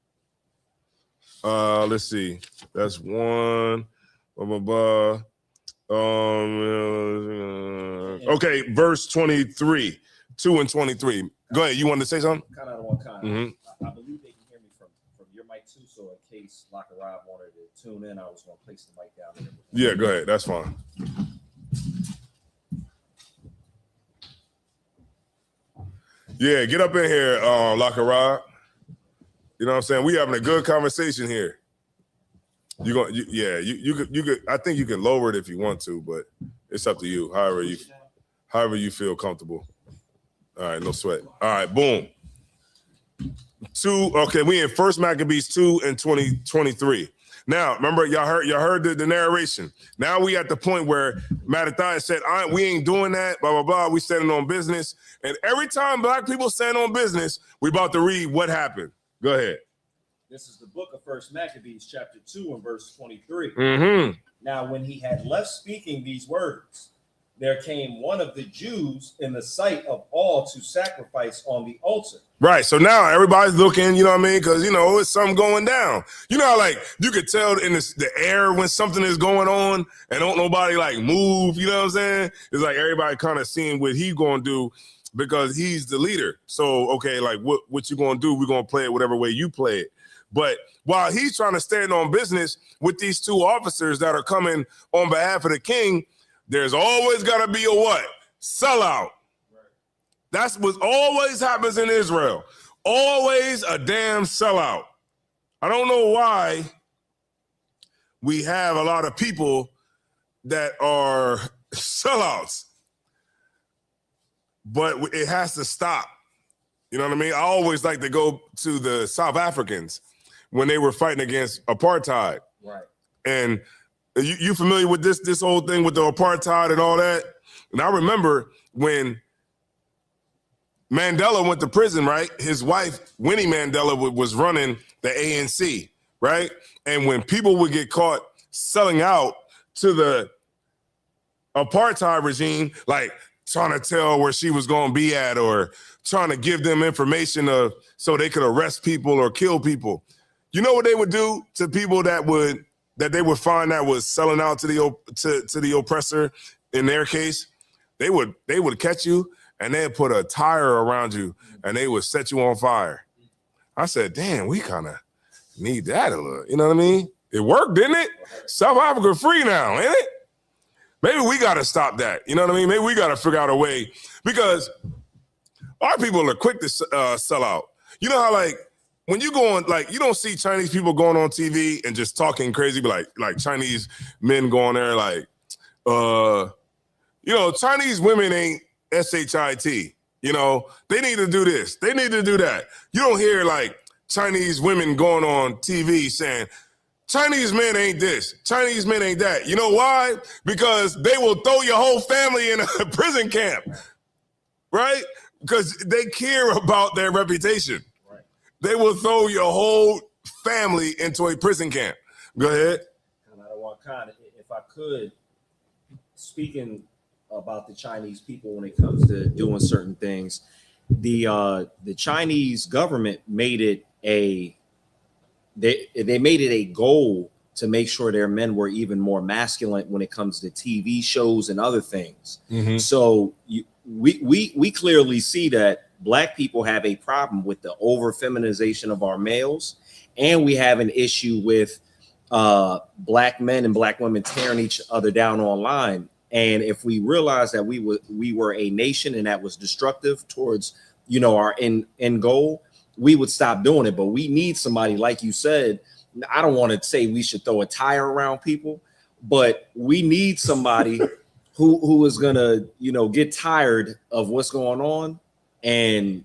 let's see. That's one. Blah, blah, blah. Okay, verse 23, 2 and 23. Go ahead. You wanted to say something? Kind of one kind. Mm-hmm. I believe they can hear me from your mic too. So in case Locker Rob wanted to tune in, I was going to place the mic down there. Yeah, go ahead. That's fine. Yeah, get up in here, Locker Rob. You know what I'm saying? We having a good conversation here. You could. I think you can lower it if you want to, but it's up to you. However you feel comfortable. All right, no sweat. All right, boom. 2. Okay, we in 1 Maccabees 2 and 23. Now, remember, y'all heard the narration. Now we at the point where Mattathias said, we ain't doing that, blah, blah, blah. We standing on business. And every time black people stand on business, we about to read what happened. Go ahead. This is the book of 1 Maccabees, chapter 2 and verse 23. Mm-hmm. Now, when he had left speaking these words, there came one of the Jews in the sight of all to sacrifice on the altar. Right. So now everybody's looking, you know what I mean? Because, it's something going down. You know how, like, you could tell in the air when something is going on and don't nobody, like, move, you know what I'm saying? It's like everybody kind of seeing what he's going to do because he's the leader. So, okay, like, what you going to do? We're going to play it whatever way you play it. But while he's trying to stand on business with these 2 officers that are coming on behalf of the king, there's always got to be a what? Sellout. That's what always happens in Israel. Always a damn sellout. I don't know why we have a lot of people that are sellouts, but it has to stop. You know what I mean? I always like to go to the South Africans when they were fighting against apartheid. Right. And you familiar with this whole thing with the apartheid and all that? And I remember when Mandela went to prison, right? His wife, Winnie Mandela, was running the ANC, right? And when people would get caught selling out to the apartheid regime, like trying to tell where she was going to be at or trying to give them information so they could arrest people or kill people. You know what they would do to people that they would find that was selling out to the oppressor? In their case, they would catch you and they'd put a tire around you and they would set you on fire. I said, damn, we kind of need that a little. You know what I mean? It worked, didn't it? South Africa free now, ain't it? Maybe we got to stop that. You know what I mean? Maybe we got to figure out a way, because our people are quick to sell out. You know how, like, when you go on, like, you don't see Chinese people going on TV and just talking crazy, but like Chinese men going there like, Chinese women ain't SHIT. You know, they need to do this. They need to do that. You don't hear like Chinese women going on TV saying, Chinese men ain't this, Chinese men ain't that. You know why? Because they will throw your whole family in a prison camp, right? Because they care about their reputation. Right. They will throw your whole family into a prison camp. Go ahead. If I could, speaking about the Chinese people when it comes to doing certain things. The Chinese government made it they made it a goal to make sure their men were even more masculine when it comes to TV shows and other things. So we clearly see that Black people have a problem with the over feminization of our males, and we have an issue with Black men and Black women tearing each other down online. And if we realize that we were a nation and that was destructive towards, our end goal, we would stop doing it. But we need somebody, like you said, I don't want to say we should throw a tire around people, but we need somebody who is gonna, get tired of what's going on and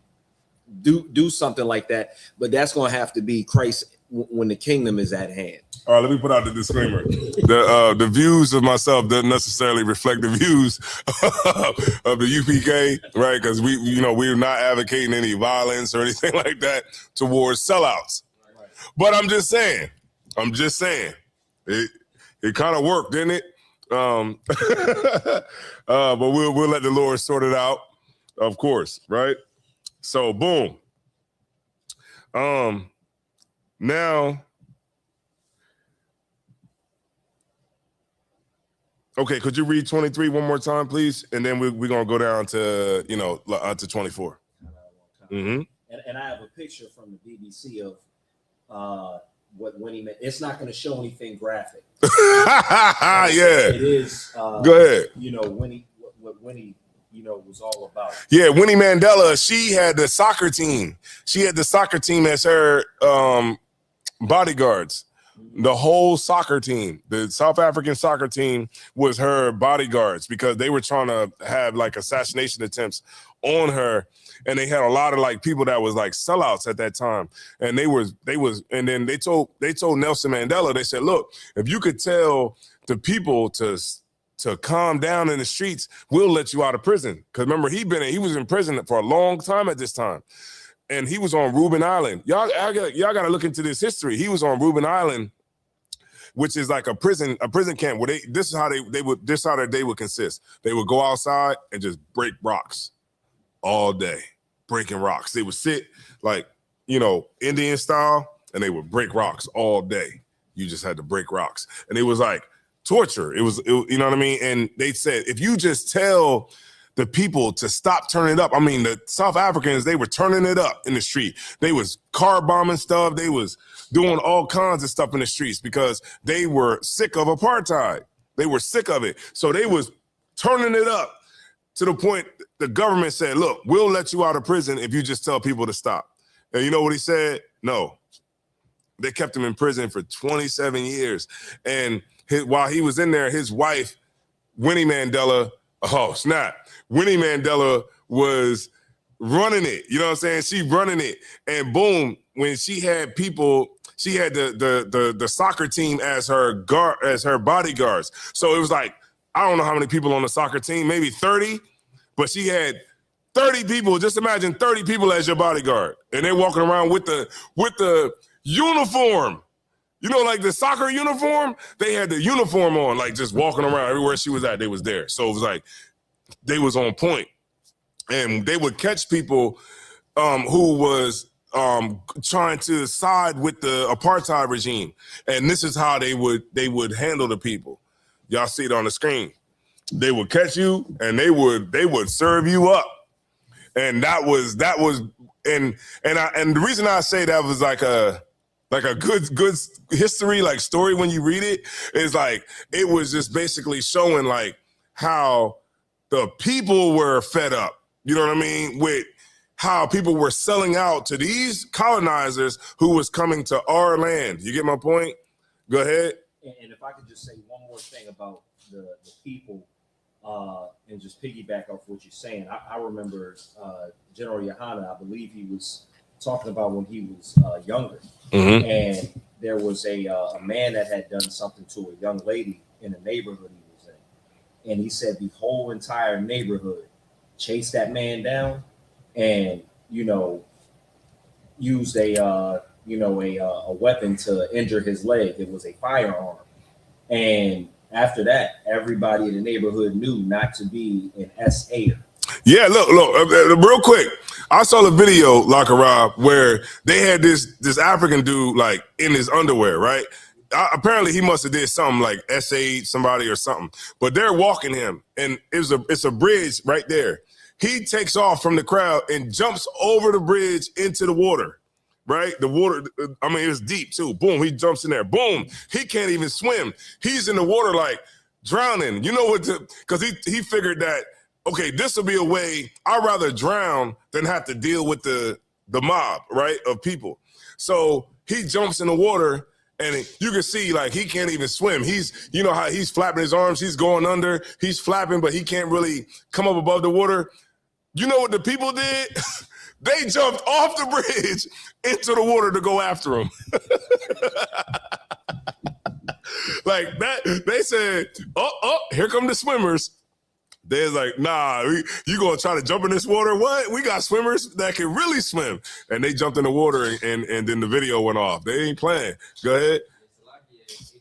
do something like that. But that's gonna have to be Christ when the kingdom is at hand. All right, let me put out the disclaimer. The views of myself doesn't necessarily reflect the views of the UPK, right? Because we're not advocating any violence or anything like that towards sellouts. But I'm just saying, it kind of worked, didn't it? But we'll let the Lord sort it out, of course, right? So boom. Now, okay, could you read 23 one more time, please? And then we're gonna go down to to 24. And I have a picture from the BBC of what Winnie meant. It's not going to show anything graphic. Yeah, it is. Go ahead. Winnie, what Winnie, was all about. Yeah, Winnie Mandela. She had the soccer team. She had the soccer team as her bodyguards. The whole soccer team, the South African soccer team, was her bodyguards because they were trying to have like assassination attempts on her, and they had a lot of people that was like sellouts at that time, and they was, and then they told Nelson Mandela, they said, look, if you could tell the people to calm down in the streets, we'll let you out of prison. Because remember, he was in prison for a long time at this time. And he was on Reuben Island. Y'all got to look into this history. He was on Reuben Island, which is like a prison camp where this is how their day would consist. They would go outside and just break rocks all day, breaking rocks. They would sit Indian style, and they would break rocks all day. You just had to break rocks, and it was like torture. It was you know what I mean? And they said, if you just tell the people to stop turning it up. I mean, the South Africans, they were turning it up in the street. They was car bombing stuff. They was doing all kinds of stuff in the streets because they were sick of apartheid. They were sick of it. So they was turning it up to the point the government said, look, we'll let you out of prison if you just tell people to stop. And you know what he said? No. They kept him in prison for 27 years. And while he was in there, his wife, Winnie Mandela, oh, snap. Winnie Mandela was running it. You know what I'm saying? She running it. And boom, when she had people, she had the soccer team as her bodyguards. So it was like, I don't know how many people on the soccer team, maybe 30, but she had 30 people. Just imagine 30 people as your bodyguard. And they're walking around with the uniform. Like the soccer uniform, they had the uniform on, like just walking around everywhere she was at, they was there. So it was like, they was on point. And they would catch people who was trying to side with the apartheid regime. And this is how they would handle the people. Y'all see it on the screen. They would catch you and they would serve you up. And that was and the reason I say that was like a good history, like story when you read it, is like it was just basically showing like how the people were fed up, you know what I mean, with how people were selling out to these colonizers who was coming to our land. You get my point? Go ahead. And if I could just say one more thing about the people and just piggyback off what you're saying. I remember General Yohana, I believe he was talking about when he was younger. Mm-hmm. And there was a man that had done something to a young lady in the neighborhood he was in. And he said the whole entire neighborhood chased that man down and, used a weapon to injure his leg. It was a firearm. And After that, everybody in the neighborhood knew not to be an S-hater. Yeah, look, real quick. I saw the video, Locker Rob, where they had this African dude like in his underwear, right? Apparently he must have did something like essayed somebody or something, but they're walking him, and it's a bridge right there. He takes off from the crowd and jumps over the bridge into the water, right? The water, I mean, it's deep too. Boom, he jumps in there. Boom, he can't even swim. He's in the water like drowning. You know what? Because he figured that, okay, this will be a way. I'd rather drown than have to deal with the mob, right, of people. So he jumps in the water, and you can see like he can't even swim. He's, you know how he's flapping his arms, he's going under, he's flapping, but he can't really come up above the water. You know what the people did? They jumped off the bridge into the water to go after him. Like that, they said, oh, here come the swimmers. They're like, nah, you gonna try to jump in this water? What? We got swimmers that can really swim. And they jumped in the water, and then the video went off. They ain't playing. Go ahead. It goes to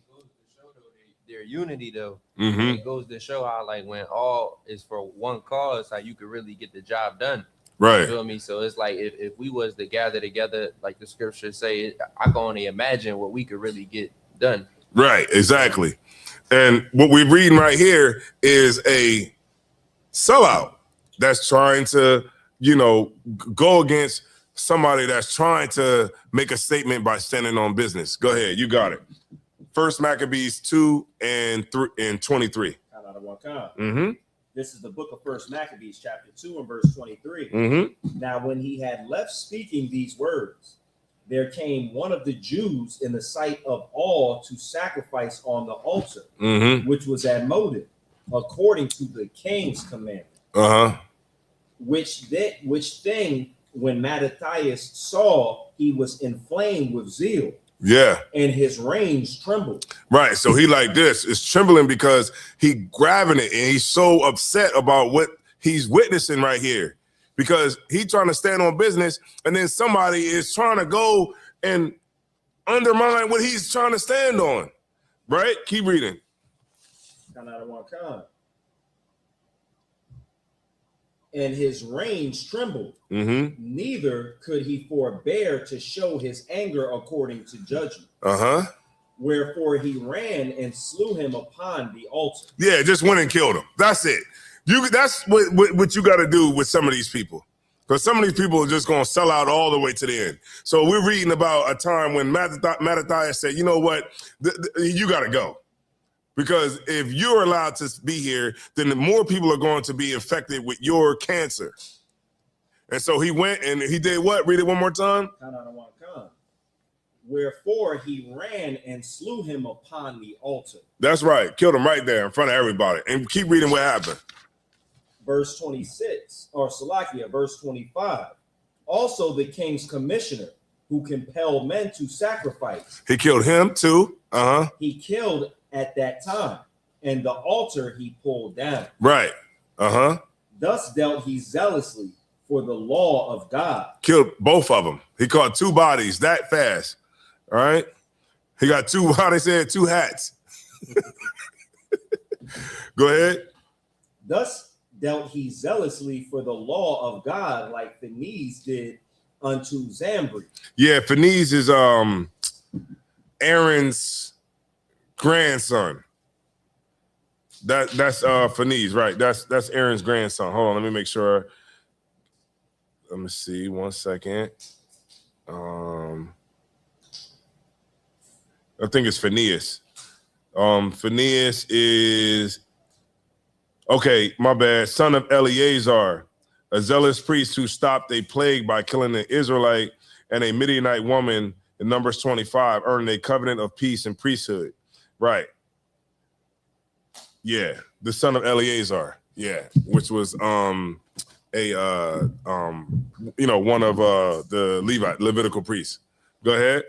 show though their unity though. Mm-hmm. It goes to show how like when all is for one cause, how you could really get the job done. Right. You feel me? So it's like if we was to gather together, like the scriptures say, I can only imagine what we could really get done. Right, exactly. And what we're reading right here is a sellout that's trying to, you know, go against somebody that's trying to make a statement by standing on business. Go ahead, you got it. First Maccabees 2 and 23. Mm-hmm. This is the book of First Maccabees, chapter 2 and verse 23. Mm-hmm. Now, when he had left speaking these words, there came one of the Jews in the sight of all to sacrifice on the altar, Mm-hmm. which was at Motive, according to the king's commandment. Uh-huh. Which thing, when Mattathias saw, he was inflamed with zeal, Yeah. and his reins trembled. Right. So he like this is trembling because he grabbing it, and he's so upset about what he's witnessing right here, because he's trying to stand on business, and then somebody is trying to go and undermine what he's trying to stand on. Right? Keep reading. And his reins trembled. Mm-hmm. Neither could he forbear to show his anger according to judgment. Uh-huh. Wherefore he ran and slew him upon the altar. Yeah, just went and killed him. That's it. That's what you got to do with some of these people, because some of these people are just going to sell out all the way to the end. So we're reading about a time when Mattathias said, you know what, you got to go. Because if you're allowed to be here, then more people are going to be infected with your cancer. And so he went and he did what? Read it one more time. Wherefore he ran and slew him upon the altar. That's right. Killed him right there in front of everybody. And keep reading what happened. Verse 26, or Salakia, verse 25. Also the king's commissioner, who compelled men to sacrifice. He killed him too. Uh-huh. He killed at that time, and the altar he pulled down. Right. Uh-huh. Thus dealt he zealously for the law of God. Killed both of them. He caught two bodies that fast. All right. He got two, how they said, two hats. Go ahead. Thus dealt he zealously for the law of God, like Phinehas did unto Zambri. Yeah, Phinehas is Aaron's grandson. That's Phinehas, right? That's Aaron's grandson. Hold on, let me make sure. Let me see 1 second. I think it's Phinehas. Phinehas is, okay, my bad. Son of Eleazar, a zealous priest who stopped a plague by killing an Israelite and a Midianite woman in Numbers 25, earning a covenant of peace and priesthood. Right. Yeah, the son of Eleazar. Yeah, which was one of the Levitical priests. Go ahead.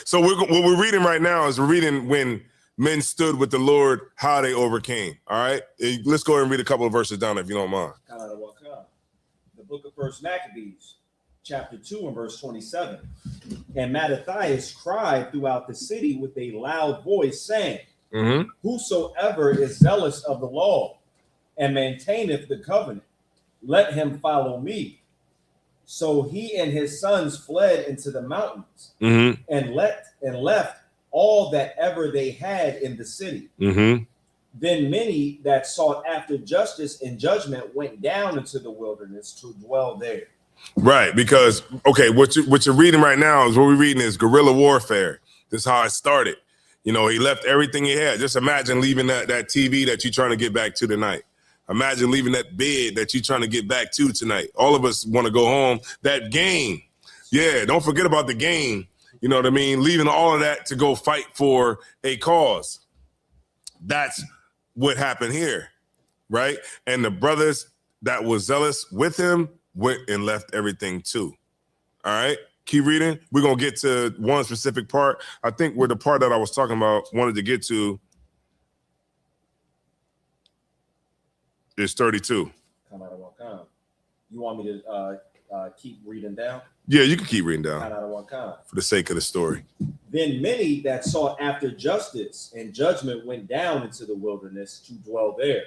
So what we're reading right now is we're reading when men stood with the Lord, how they overcame. All right, let's go ahead and read a couple of verses down if you don't mind. The book of First Maccabees, chapter 2 and verse 27. And Mattathias cried throughout the city with a loud voice, saying, whosoever is zealous of the law and maintaineth the covenant, let him follow me. So he and his sons fled into the mountains and left all that ever they had in the city. Then many that sought after justice and judgment went down into the wilderness to dwell there. Right, because okay, what you're reading right now is what we're reading is guerrilla warfare. This is how it started. You know, he left everything he had. Just imagine leaving that TV that you're trying to get back to tonight. Imagine leaving that bed that you're trying to get back to tonight. All of us want to go home. That game, yeah, don't forget about the game. You know what I mean? Leaving all of that to go fight for a cause. That's what happened here, right? And the brothers that was zealous with him went and left everything too. All right, keep reading. We're gonna get to one specific part. I think where the part that I was talking about wanted to get to is 32. Come out of one kind. You want me to keep reading down? Yeah, you can keep reading down. Come out of one kind. For the sake of the story. Then many that sought after justice and judgment went down into the wilderness to dwell there,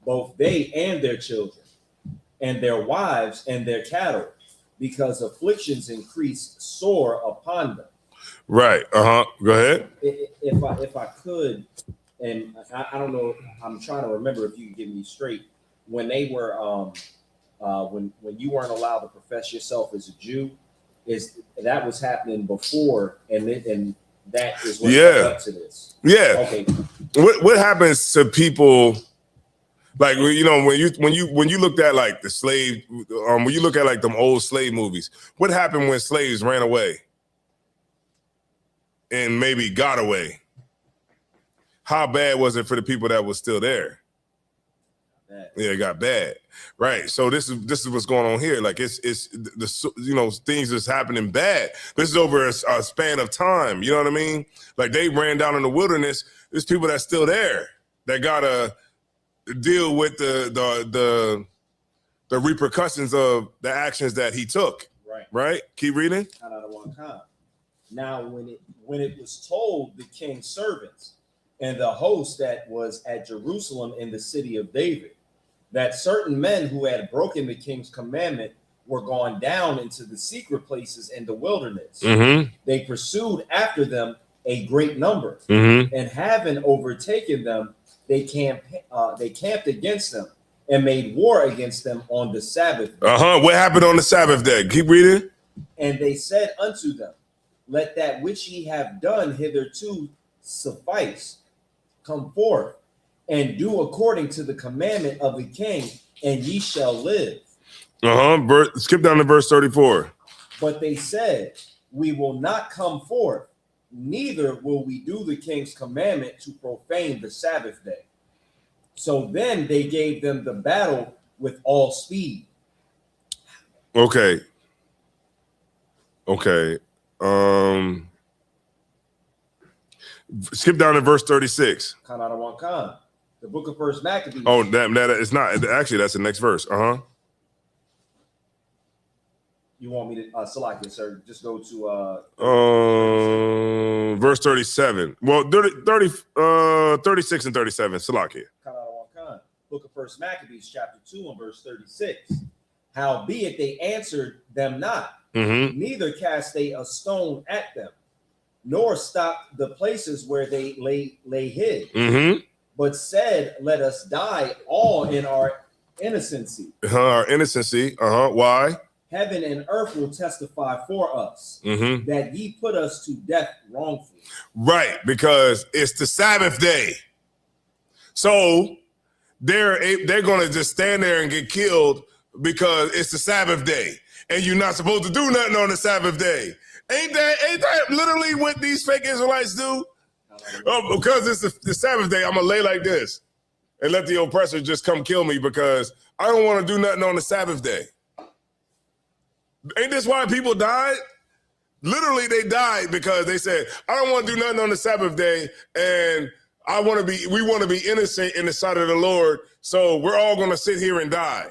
both they and their children, and their wives and their cattle, because afflictions increased sore upon them. Right. Go ahead. If I could, and I don't know, I'm trying to remember if you can get me straight. When they were when you weren't allowed to profess yourself as a Jew, that was happening before, and that is what led up to this. Yeah. Okay. What happens to people? Like, you know, when you looked at like the slave, when you look at like them old slave movies, what happened when slaves ran away and maybe got away? How bad was it for the people that was still there? Bad. Yeah, it got bad, right? So this is what's going on here. Like it's the, you know, things that's happening bad. This is over a span of time. You know what I mean? Like they ran down in the wilderness. There's people that's still there that gotta deal with the repercussions of the actions that he took. Right. Keep reading. Now, when it was told the king's servants and the host that was at Jerusalem in the city of David, that certain men who had broken the king's commandment were gone down into the secret places in the wilderness, they pursued after them a great number, and having overtaken them, they camped against them and made war against them on the Sabbath day. What happened on the Sabbath day? Keep reading. And they said unto them, let that which ye have done hitherto suffice. Come forth and do according to the commandment of the king, and ye shall live. Skip down to verse 34. But they said, we will not come forth, neither will we do the king's commandment to profane the Sabbath day. So then they gave them the battle with all speed. Okay. Skip down to verse 36. The book of First Maccabees. Oh, that is not. Actually, that's the next verse. You want me to Salakia, sir? Just go to verse 37. Well, 36 and 37. Salakia. Book of First Maccabees, chapter 2, and verse 36. Howbeit they answered them not, neither cast they a stone at them, nor stopped the places where they lay hid, but said, let us die all in our innocency. Our innocency. Why? Heaven and earth will testify for us that ye put us to death wrongfully. Right, because it's the Sabbath day. So they're going to just stand there and get killed because it's the Sabbath day. And you're not supposed to do nothing on the Sabbath day. Ain't that literally what these fake Israelites do? Because it's the Sabbath day, I'm going to lay like this and let the oppressor just come kill me because I don't want to do nothing on the Sabbath day. Ain't this why people died? Literally, they died because they said, I don't want to do nothing on the Sabbath day, and we want to be innocent in the sight of the Lord, so we're all going to sit here and die.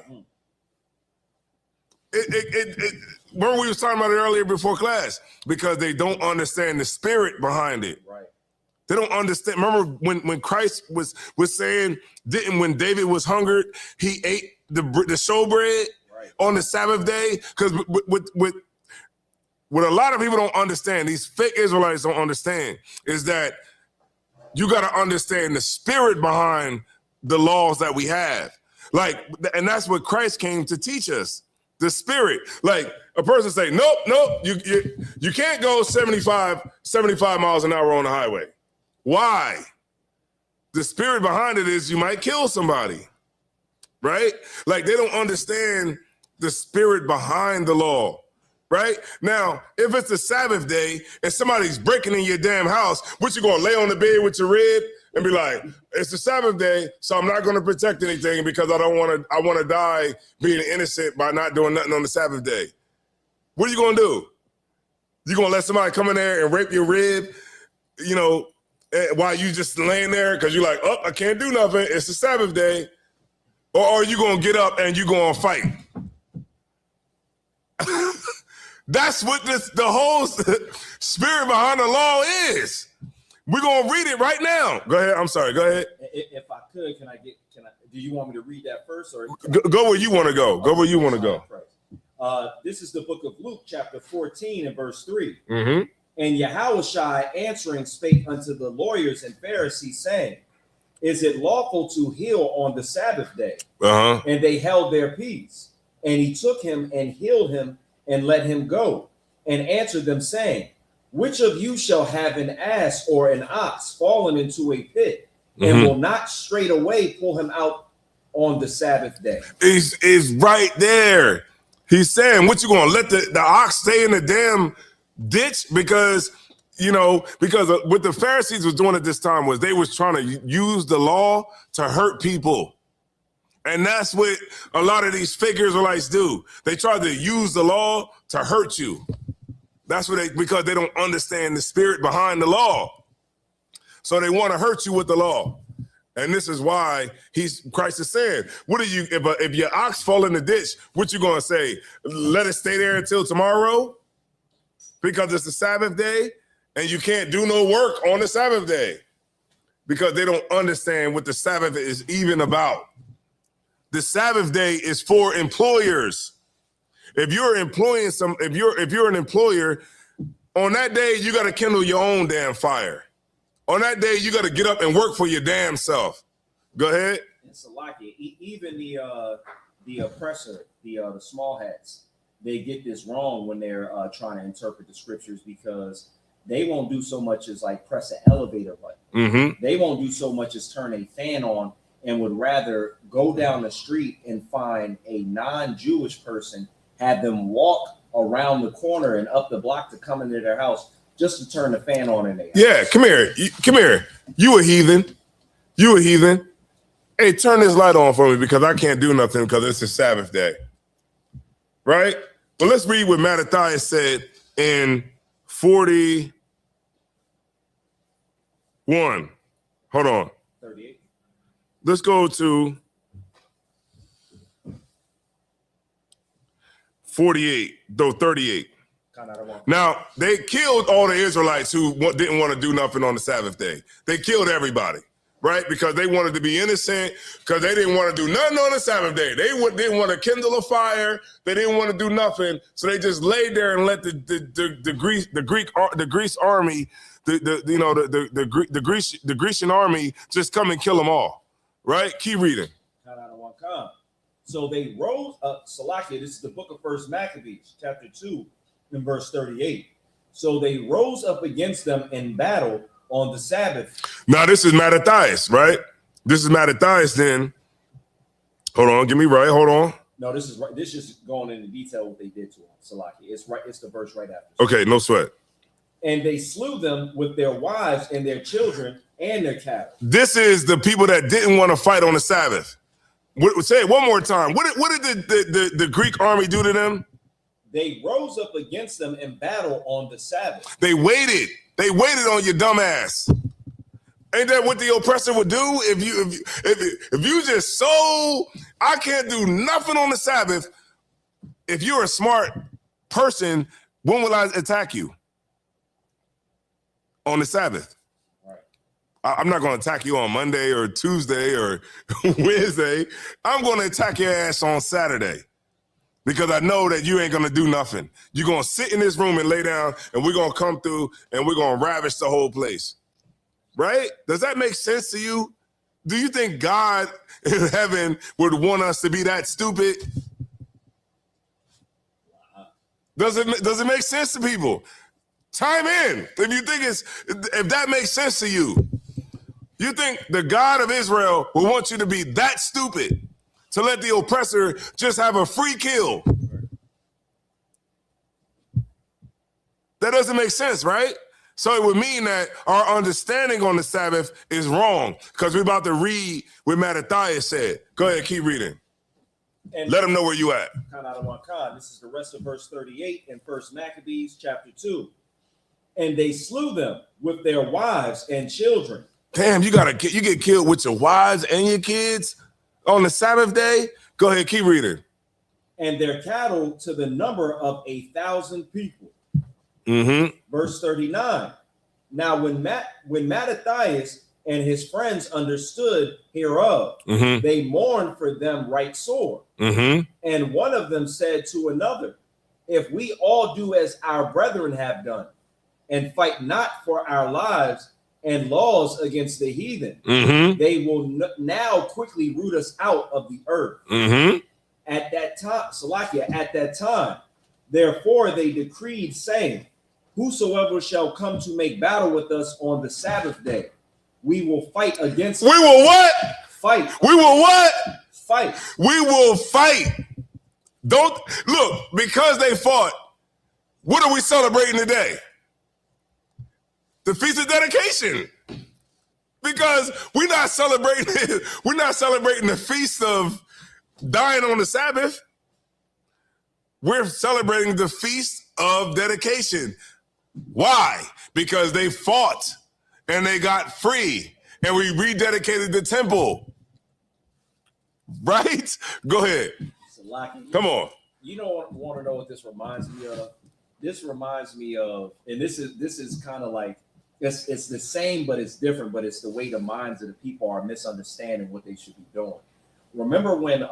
remember we was talking about it earlier before class, because they don't understand the spirit behind it. Right. They don't understand. Remember when Christ was saying, when David was hungered, he ate the showbread on the Sabbath day? Because what a lot of people don't understand, these fake Israelites don't understand, is that you got to understand the spirit behind the laws that we have. Like, and that's what Christ came to teach us, the spirit. Like, a person say, nope, you can't go 75 miles an hour on the highway. Why? The spirit behind it is you might kill somebody, right? Like, they don't understand the spirit behind the law, right? Now, if it's a Sabbath day and somebody's breaking in your damn house, what, you gonna lay on the bed with your rib and be like, it's the Sabbath day, so I'm not gonna protect anything because I wanna die being innocent by not doing nothing on the Sabbath day? What are you gonna do? You gonna let somebody come in there and rape your rib, you know, while you just laying there because you're like, oh, I can't do nothing, it's the Sabbath day? Or are you gonna get up and you gonna fight? That's what the whole spirit behind the law is. We're gonna read it right now. Go ahead. I'm sorry. Go ahead. If I could, can I? Do you want me to read that first, or go where you want to go? Go where you want to go. This is the book of Luke, chapter 14, and verse 3. Mm-hmm. And Yahushua answering spake unto the lawyers and Pharisees, saying, is it lawful to heal on the Sabbath day? Uh-huh. And they held their peace. And he took him and healed him and let him go, and answered them, saying, which of you shall have an ass or an ox fallen into a pit, and will not straightway pull him out on the Sabbath day? Is right there. He's saying, what, you gonna let the ox stay in the damn ditch? Because, you know, because what the Pharisees was doing at this time was they was trying to use the law to hurt people. And that's what a lot of these fake Israelites do. They try to use the law to hurt you. That's what because they don't understand the spirit behind the law. So they want to hurt you with the law. And this is why Christ is saying, what are you, if your ox fall in the ditch, what you gonna say? Let it stay there until tomorrow? Because it's the Sabbath day and you can't do no work on the Sabbath day. Because they don't understand what the Sabbath is even about. The Sabbath day is for employers. If you're employing if you're an employer, on that day, you got to kindle your own damn fire. On that day, you got to get up and work for your damn self. Go ahead. And Salakia, even the oppressor, the small hats, they get this wrong when they're trying to interpret the scriptures, because they won't do so much as like press an elevator button. Mm-hmm. They won't do so much as turn a fan on, and would rather go down the street and find a non-Jewish person, have them walk around the corner and up the block to come into their house just to turn the fan on in there. Yeah, come here. Come here. You a heathen. You a heathen. Hey, turn this light on for me because I can't do nothing because it's a Sabbath day. Right? Well, let's read what Mattathias said in 41. Hold on. 38. Let's go to 48, though 38. Now, they killed all the Israelites who didn't want to do nothing on the Sabbath day. They killed everybody, right? Because they wanted to be innocent, because they didn't want to do nothing on the Sabbath day. They didn't want to kindle a fire. They didn't want to do nothing. So they just laid there and let the Grecian army just come and kill them all, right? Keep reading. So they rose up, Salakia, this is the book of First Maccabees, chapter 2, in verse 38. So they rose up against them in battle on the Sabbath. Now, this is Mattathias, right? This is Mattathias then. Hold on, get me right, hold on. No, this is right. This is going into detail what they did to him, Salakia. It's right, it's the verse right after. Okay, no sweat. And they slew them with their wives and their children and their cattle. This is the people that didn't want to fight on the Sabbath. Say it one more time. What did the Greek army do to them? They rose up against them in battle on the Sabbath. They waited. They waited on your dumb ass. Ain't that what the oppressor would do? If you just I can't do nothing on the Sabbath, if you're a smart person, when will I attack you? On the Sabbath. Right. I'm not going to attack you on Monday or Tuesday or Wednesday. I'm going to attack your ass on Saturday because I know that you ain't going to do nothing. You're going to sit in this room and lay down, and we're going to come through and we're going to ravish the whole place. Right? Does that make sense to you? Do you think God in heaven would want us to be that stupid? Does it make sense to people? Chime in if that makes sense to you. You think the God of Israel will want you to be that stupid to let the oppressor just have a free kill? That doesn't make sense, right? So it would mean that our understanding on the Sabbath is wrong because we're about to read what Mattathias said. Go ahead, keep reading. And let them know where you at. This is the rest of verse 38 in 1 Maccabees chapter 2. And they slew them with their wives and children. Damn, you get killed with your wives and your kids on the Sabbath day? Go ahead, keep reading. And their cattle to the number of 1,000 people. Mm-hmm. Verse 39. Now, when Mattathias and his friends understood hereof, mm-hmm. they mourned for them right sore. Mm-hmm. And one of them said to another, if we all do as our brethren have done, and fight not for our lives and laws against the heathen, mm-hmm. they will now quickly root us out of the earth. Mm-hmm. At that time, Salakia, at that time, therefore they decreed, saying, whosoever shall come to make battle with us on the Sabbath day, we will fight against We will what? Fight. We will what? Fight. We will fight. Don't look, because they fought, what are we celebrating today? The Feast of Dedication. Because we're not celebrating the feast of dying on the Sabbath. We're celebrating the Feast of Dedication. Why? Because they fought and they got free and we rededicated the temple. Right? Go ahead. Salaki, Come on. You don't want to know what this reminds me of? This reminds me of, and this is kind of like, it's the same, but it's different, but it's the way the minds of the people are misunderstanding what they should be doing. Remember when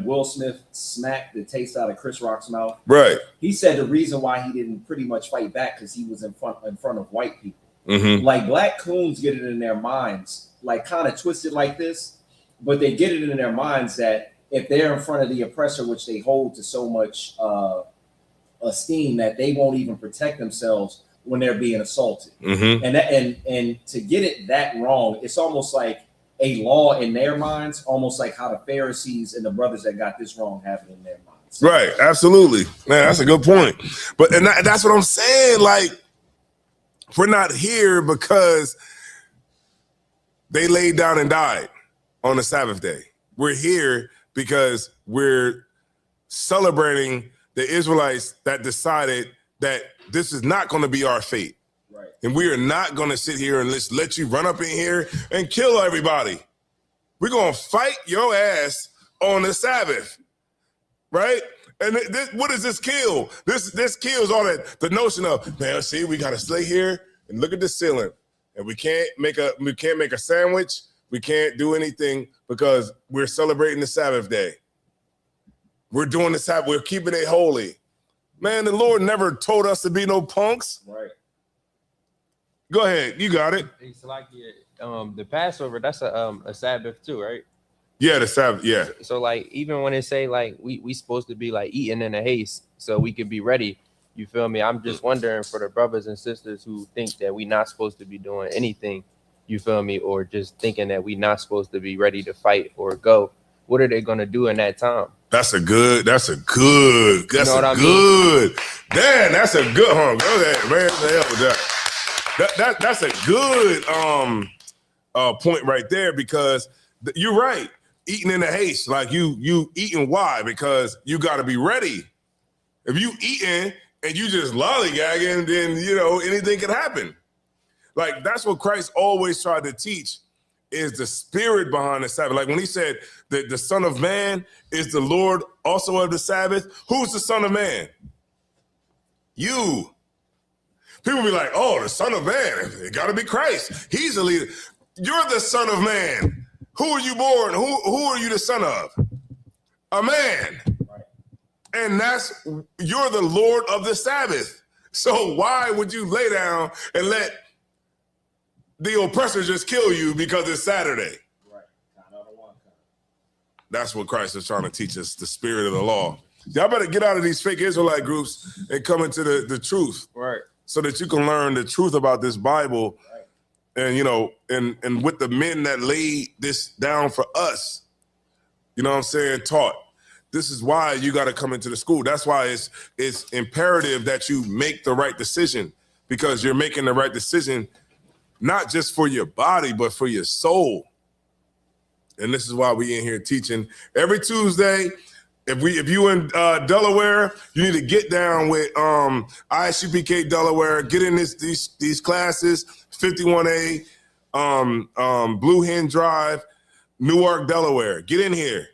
Will Smith smacked the taste out of Chris Rock's mouth? Right. He said the reason why he didn't pretty much fight back because he was in front of white people. Mm-hmm. Like black coons get it in their minds, like kind of twisted like this, but they get it in their minds that if they're in front of the oppressor, which they hold to so much esteem, that they won't even protect themselves when they're being assaulted. Mm-hmm. And to get it that wrong, it's almost like a law in their minds, almost like how the Pharisees and the brothers that got this wrong have it in their minds. Right, absolutely. Man, that's a good point. But that's what I'm saying. Like, we're not here because they laid down and died on the Sabbath day. We're here because we're celebrating the Israelites that decided that this is not going to be our fate. Right. And we are not going to sit here and let you run up in here and kill everybody. We're going to fight your ass on the Sabbath. Right? And what does this kill? This kills all that, the notion of, man, see, we got to stay here and look at the ceiling. And we can't make a sandwich. We can't do anything because we're celebrating the Sabbath day. We're doing the Sabbath. We're keeping it holy. Man, the Lord never told us to be no punks. Right. Go ahead. You got it. It's like the Passover, that's a Sabbath too, right? Yeah, the Sabbath. Yeah. So like, even when they say like we supposed to be like eating in a haste so we can be ready, you feel me? I'm just wondering for the brothers and sisters who think that we not supposed to be doing anything, you feel me? Or just thinking that we not supposed to be ready to fight or go. What are they going to do in that time? That's a good. You know what I mean? Damn, that's a good Go ahead, man. The hell with that. That's a good point right there because you're right. Eating in a haste, like you eating why? Because you got to be ready. If you eating and you just lollygagging, then anything can happen. Like that's what Christ always tried to teach is the spirit behind the Sabbath. Like when he said that the Son of Man is the Lord also of the Sabbath, who's the Son of Man? You. People be like, oh, the Son of Man, it got to be Christ. He's the leader. You're the Son of Man. Who are you born? Who are you the son of? A man. And you're the Lord of the Sabbath. So why would you lay down and let the oppressor just kill you because it's Saturday? Right. That's what Christ is trying to teach us, the spirit of the law. Y'all better get out of these fake Israelite groups and come into the truth. Right. So that you can learn the truth about this Bible. Right. And, you know, and with the men that laid this down for us, you know what I'm saying, taught. This is why you got to come into the school. That's why it's imperative that you make the right decision, because you're making the right decision not just for your body, but for your soul. And this is why we in here teaching every Tuesday. If you in Delaware, you need to get down with ISUPK Delaware. Get in these classes, 51A, Blue Hen Drive, Newark, Delaware. Get in here.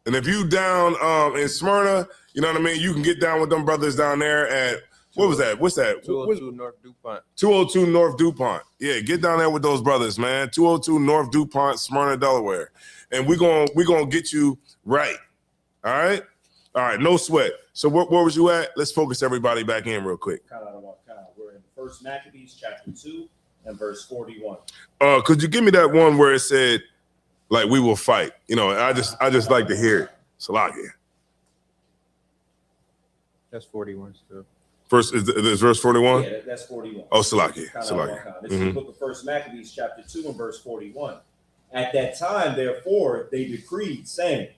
And if you down in Smyrna, you know what I mean? You can get down with them brothers down there at, what was that? What's that? 202 North DuPont. 202 North DuPont. Yeah, get down there with those brothers, man. 202 North DuPont, Smyrna, Delaware. And we're gonna get you right. All right? All right, no sweat. So where was you at? Let's focus everybody back in real quick. We're in 1 Maccabees chapter 2 and verse 41. Could you give me that one where it said, like, we will fight? You know, I just like to hear it. Salakia. That's 41 still. First is verse 41? Yeah, that's 41. Oh, Salakia. This is the book of 1 Maccabees chapter 2 and verse 41. At that time, therefore, they decreed, saying,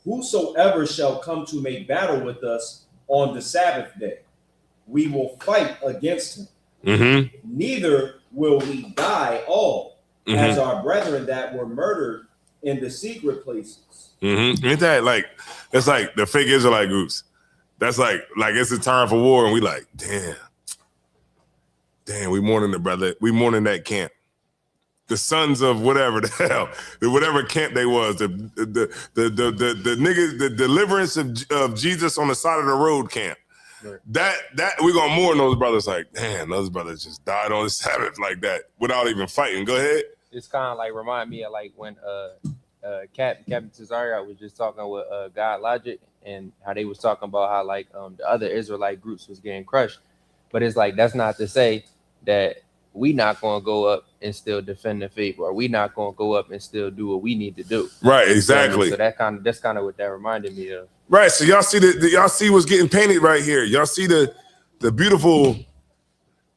whosoever shall come to make battle with us on the Sabbath day, we will fight against him. Mm-hmm. Neither will we die all, as our brethren that were murdered in the secret places. Mm-hmm. Ain't that like, it's like the fake Israelite groups. That's like it's a time for war, and we like, damn, we mourning the brother. We mourning that camp. The sons of whatever the hell, whatever camp they was, the niggas, the deliverance of Jesus on the side of the road camp. Right. That we're gonna mourn those brothers. Like, damn, those brothers just died on the Sabbath like that without even fighting. Go ahead. It's kind of like remind me of like when Captain Cesario was just talking with God Logic, and how they was talking about how like the other Israelite groups was getting crushed. But it's like, that's not to say that we not going to go up and still defend the faith, or we not going to go up and still do what we need to do. Right, exactly. So that's kind of what that reminded me of. Right. So y'all see y'all see what's getting painted right here. Y'all see the beautiful,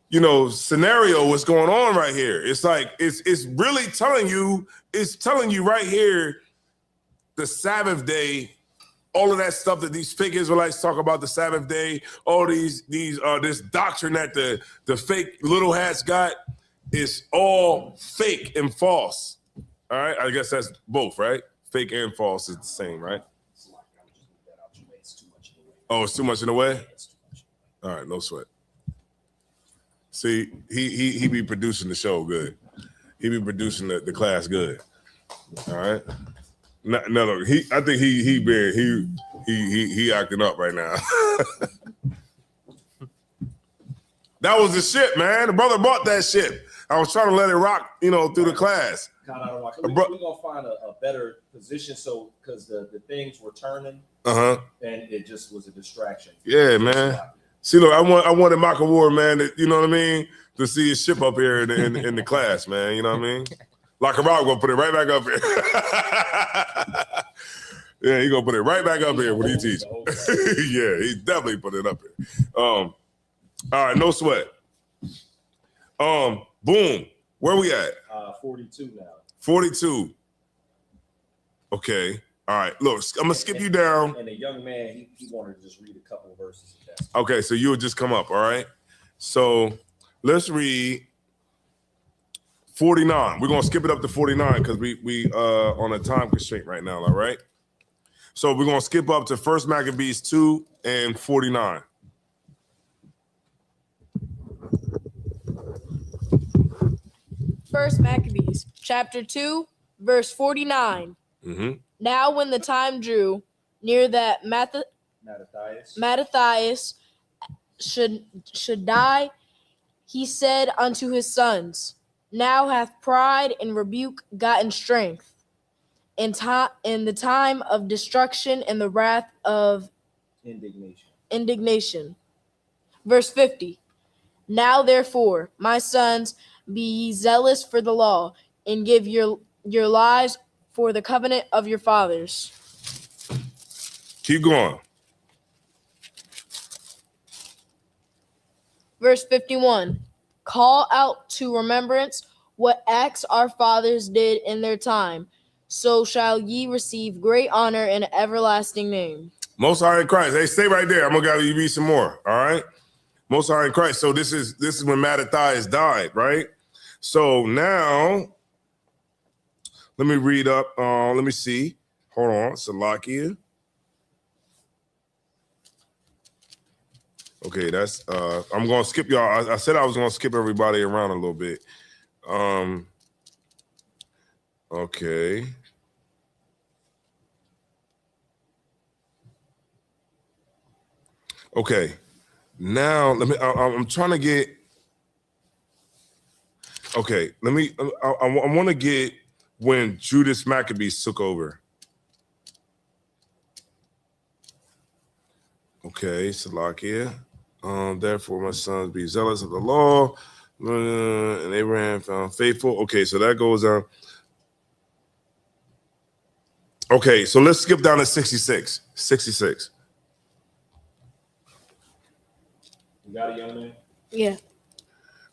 you know, scenario what's going on right here. It's like it's really telling you right here, the Sabbath day, all of that stuff that these fake Israelites talk about the Sabbath day, all this doctrine that the fake little hats got is all fake and false. All right, I guess that's both, right? Fake and false is the same, right? Oh, it's too much in the way? All right, no sweat. See, he be producing the show good. He be producing the class good. All right. No, I think he acting up right now. That was the ship, man. The brother bought that ship. I was trying to let it rock, you know, through the class. We're gonna find a better position, so because the things were turning, and it just was a distraction. Yeah, man. See, look, I wanted Michael Ward, man. You know what I mean? To see his ship up here in the class, man. You know what I mean? Like a rock, gonna put it right back up here. Yeah, he gonna put it right back up here when he teach. Yeah, he definitely put it up here. All right, no sweat. Boom. Where we at? 42 now. 42. Okay. All right. Look, I'm gonna skip you down. And the young man, he wanted to just read a couple of verses. Okay, so you'll just come up. All right. So let's read 49. We're gonna skip it up to 49 because we on a time constraint right now. All right. So we're gonna skip up to 1 Maccabees 2 and 49. First Maccabees, chapter 2, verse 49. Now when the time drew near that Mattathias should die, he said unto his sons, now hath pride and rebuke gotten strength in the time of destruction and the wrath of indignation. Verse 50. Now therefore, my sons, be ye zealous for the law, and give your lives for the covenant of your fathers. Keep going. Verse 51. Call out to remembrance what acts our fathers did in their time, so shall ye receive great honor and everlasting name. Most High in Christ. Hey, stay right there. I'm gonna gotta read some more. All right. Most High in Christ. So this is when Mattathias died, right? So now let me read up. Let me see. Hold on, Salakia. Okay, that's I'm gonna skip y'all. I said I was gonna skip everybody around a little bit. Okay. Okay. Now let me. I'm trying to get. Okay, let me. I want to get when Judas Maccabees took over. Okay, Salakia. Therefore, my sons be zealous of the law, and Abraham found faithful. Okay, so that goes on. Okay, so let's skip down to 66. 66. You got it, young man? Yeah.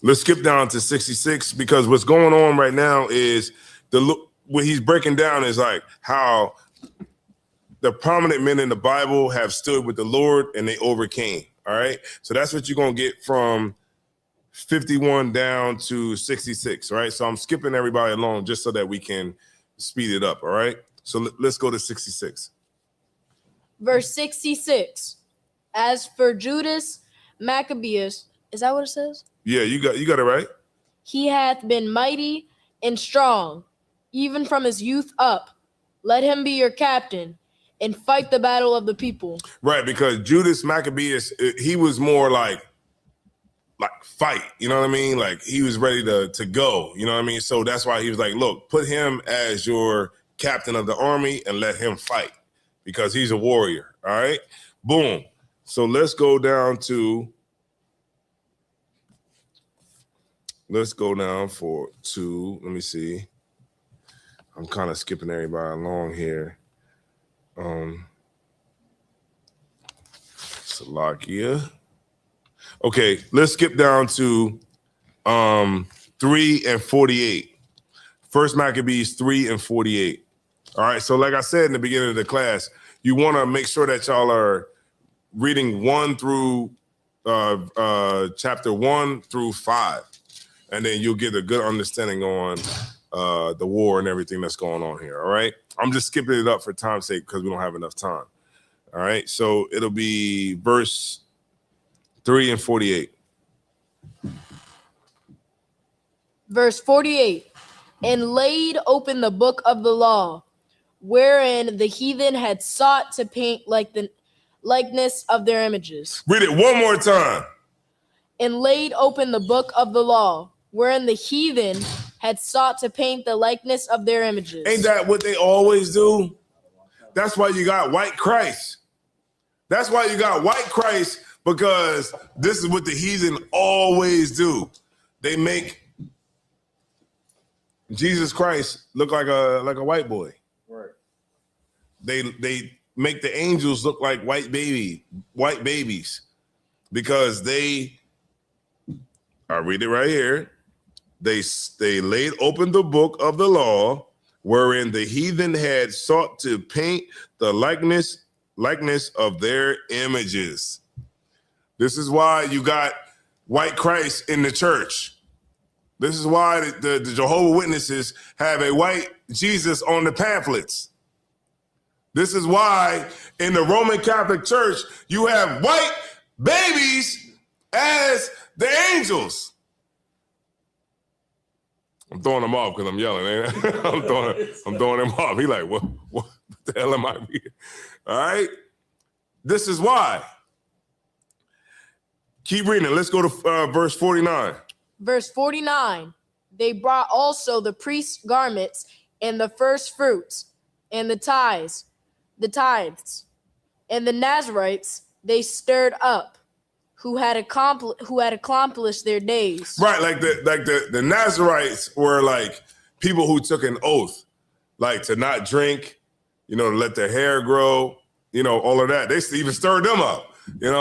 Let's skip down to 66 because what's going on right now is what he's breaking down is like how the prominent men in the Bible have stood with the Lord and they overcame. All right. So that's what you're going to get from 51 down to 66. All right. So I'm skipping everybody along just so that we can speed it up. All right. So let's go to 66. Verse 66. As for Judas Maccabeus, is that what it says? Yeah, you got it right. He hath been mighty and strong, even from his youth up. Let him be your captain and fight the battle of the people. Right, because Judas Maccabeus, he was more like fight, you know what I mean? Like he was ready to go, you know what I mean? So that's why he was like, look, put him as your captain of the army and let him fight because he's a warrior, all right? Boom. So let's go down to, let me see. I'm kind of skipping everybody along here. Salakia. Okay, let's skip down to 3 and 48. First Maccabees 3 and 48. All right, so like I said in the beginning of the class, you want to make sure that y'all are reading 1 through chapter 1 through 5, and then you'll get a good understanding on the war and everything that's going on here. All right, I'm just skipping it up for time's sake because we don't have enough time. All right, so it'll be verse 3 and 48. Verse 48. And laid open the book of the law, wherein the heathen had sought to paint like the likeness of their images. Read it one more time. And laid open the book of the law, wherein the heathen had sought to paint the likeness of their images. Ain't that what they always do? That's why you got white Christ. That's why you got white Christ, because this is what the heathen always do. They make Jesus Christ look like a white boy. Right. They make the angels look like white babies, because I read it right here. They laid open the book of the law, wherein the heathen had sought to paint the likeness of their images. This is why you got white Christ in the church. This is why the Jehovah's Witnesses have a white Jesus on the pamphlets. This is why in the Roman Catholic Church, you have white babies as the angels. I'm throwing him off because I'm yelling. Ain't I? I'm throwing him off. He like, what the hell am I reading? All right. This is why. Keep reading. Let's go to verse 49. Verse 49. They brought also the priest's garments and the first fruits and the tithes, and the Nazarites they stirred up, who had accomplished their days. Right, like the Nazarites were like people who took an oath, like to not drink, to let their hair grow, all of that. They even stirred them up. They're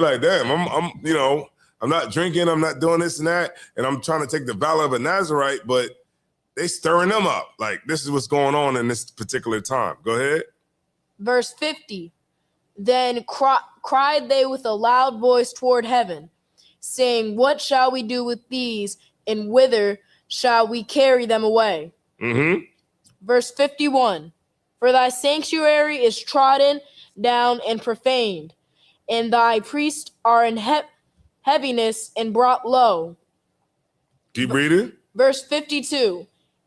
like, damn, I'm not drinking, I'm not doing this and that, and I'm trying to take the vow of a Nazarite, but they stirring them up. Like, this is what's going on in this particular time. Go ahead. Verse 50. Then cried they with a loud voice toward heaven, saying, what shall we do with these, and whither shall we carry them away? Mm-hmm. Verse 51. For thy sanctuary is trodden down and profaned, and thy priests are in heaviness and brought low. Keep reading. Verse 52.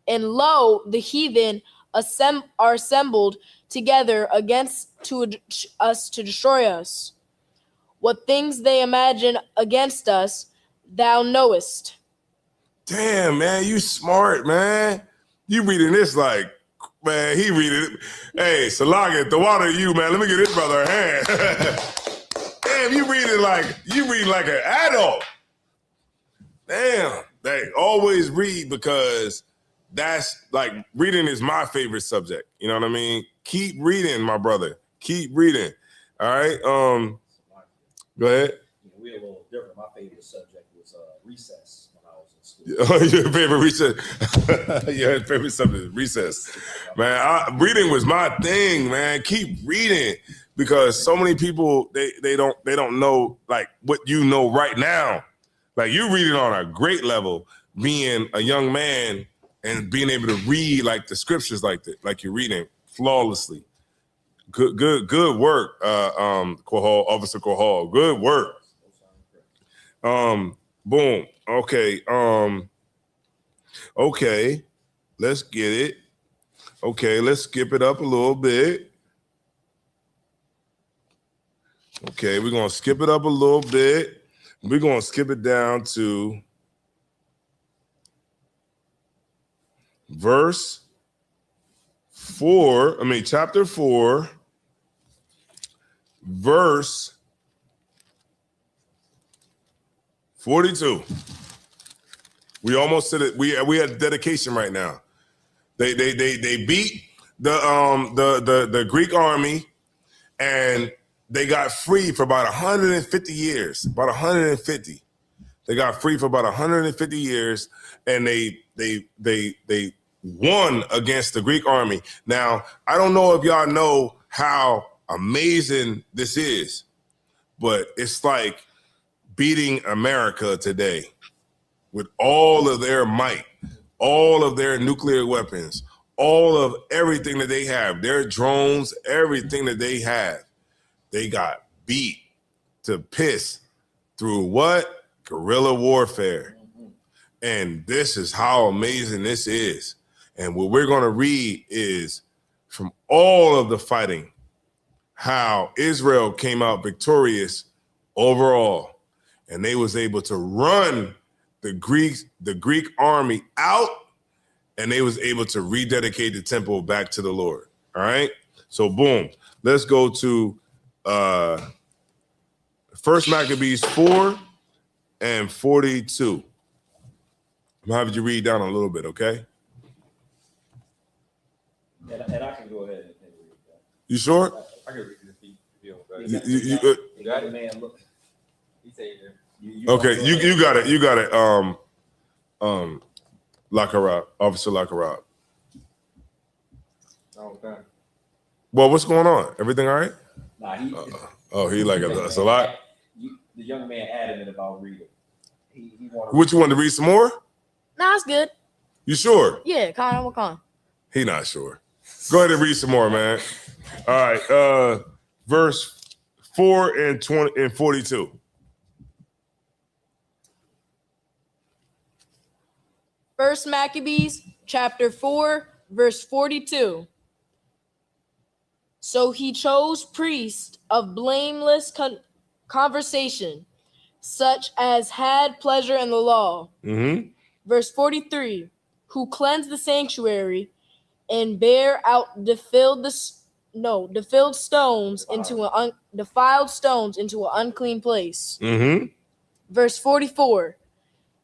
And lo, the heathen are assembled together against us to destroy us. What things they imagine against us, thou knowest. Damn, man, you smart, man. You reading this like, man, he reading it. Hey, Salaga, the water you, man. Let me get this brother a hand. Damn, you read like an adult. Damn, they always read because that's like reading is my favorite subject. You know what I mean? Keep reading, my brother. Keep reading. All right. Go ahead. We're a little different. My favorite subject was recess when I was in school. Your favorite recess? Your favorite subject is recess. Man, reading was my thing, man. Keep reading because so many people they don't know like what you know right now. Like you reading on a great level, being a young man and being able to read like the scriptures like that, like you're reading flawlessly. Good work, Kohal, Officer Kohal. Good work. Boom. Okay. Okay. Let's get it. Okay, let's skip it up a little bit. Okay, we're gonna skip it up a little bit. We're gonna skip it down to chapter 4, verse 42. We almost said it. We had dedication right now. They beat the Greek army, and they got free for about 150 years. About 150. They got free for about 150 years, and they won against the Greek army. Now, I don't know if y'all know how amazing this is, but it's like beating America today with all of their might, all of their nuclear weapons, all of everything that they have, their drones, everything that they have. They got beat to piss through what? Guerrilla warfare. And this is how amazing this is. And what we're going to read is from all of the fighting, how Israel came out victorious overall. And they was able to run the Greek army out, and they was able to rededicate the temple back to the Lord. All right. So boom, let's go to First Maccabees 4 and 42. I'm gonna have you read down a little bit, okay? And I can go ahead and read that. You sure? I can read it. You got it, man. Look. He said Okay, you got it. You got it. Lakarab, Officer Lakarab. Okay. Well, what's going on? Everything all right? Nah, he like it's a lot. The young man adamant about reading. He wanted. Which one to read some more? Nah, it's good. You sure? Yeah, Con. He not sure. Go ahead and read some more, man. All right. Verse 4 and 20 and 42. First Maccabees chapter 4, verse 42. So he chose priests of blameless conversation, such as had pleasure in the law. Verse 43, who cleansed the sanctuary and bear out defiled stones into defiled stones into an unclean place. Verse 44,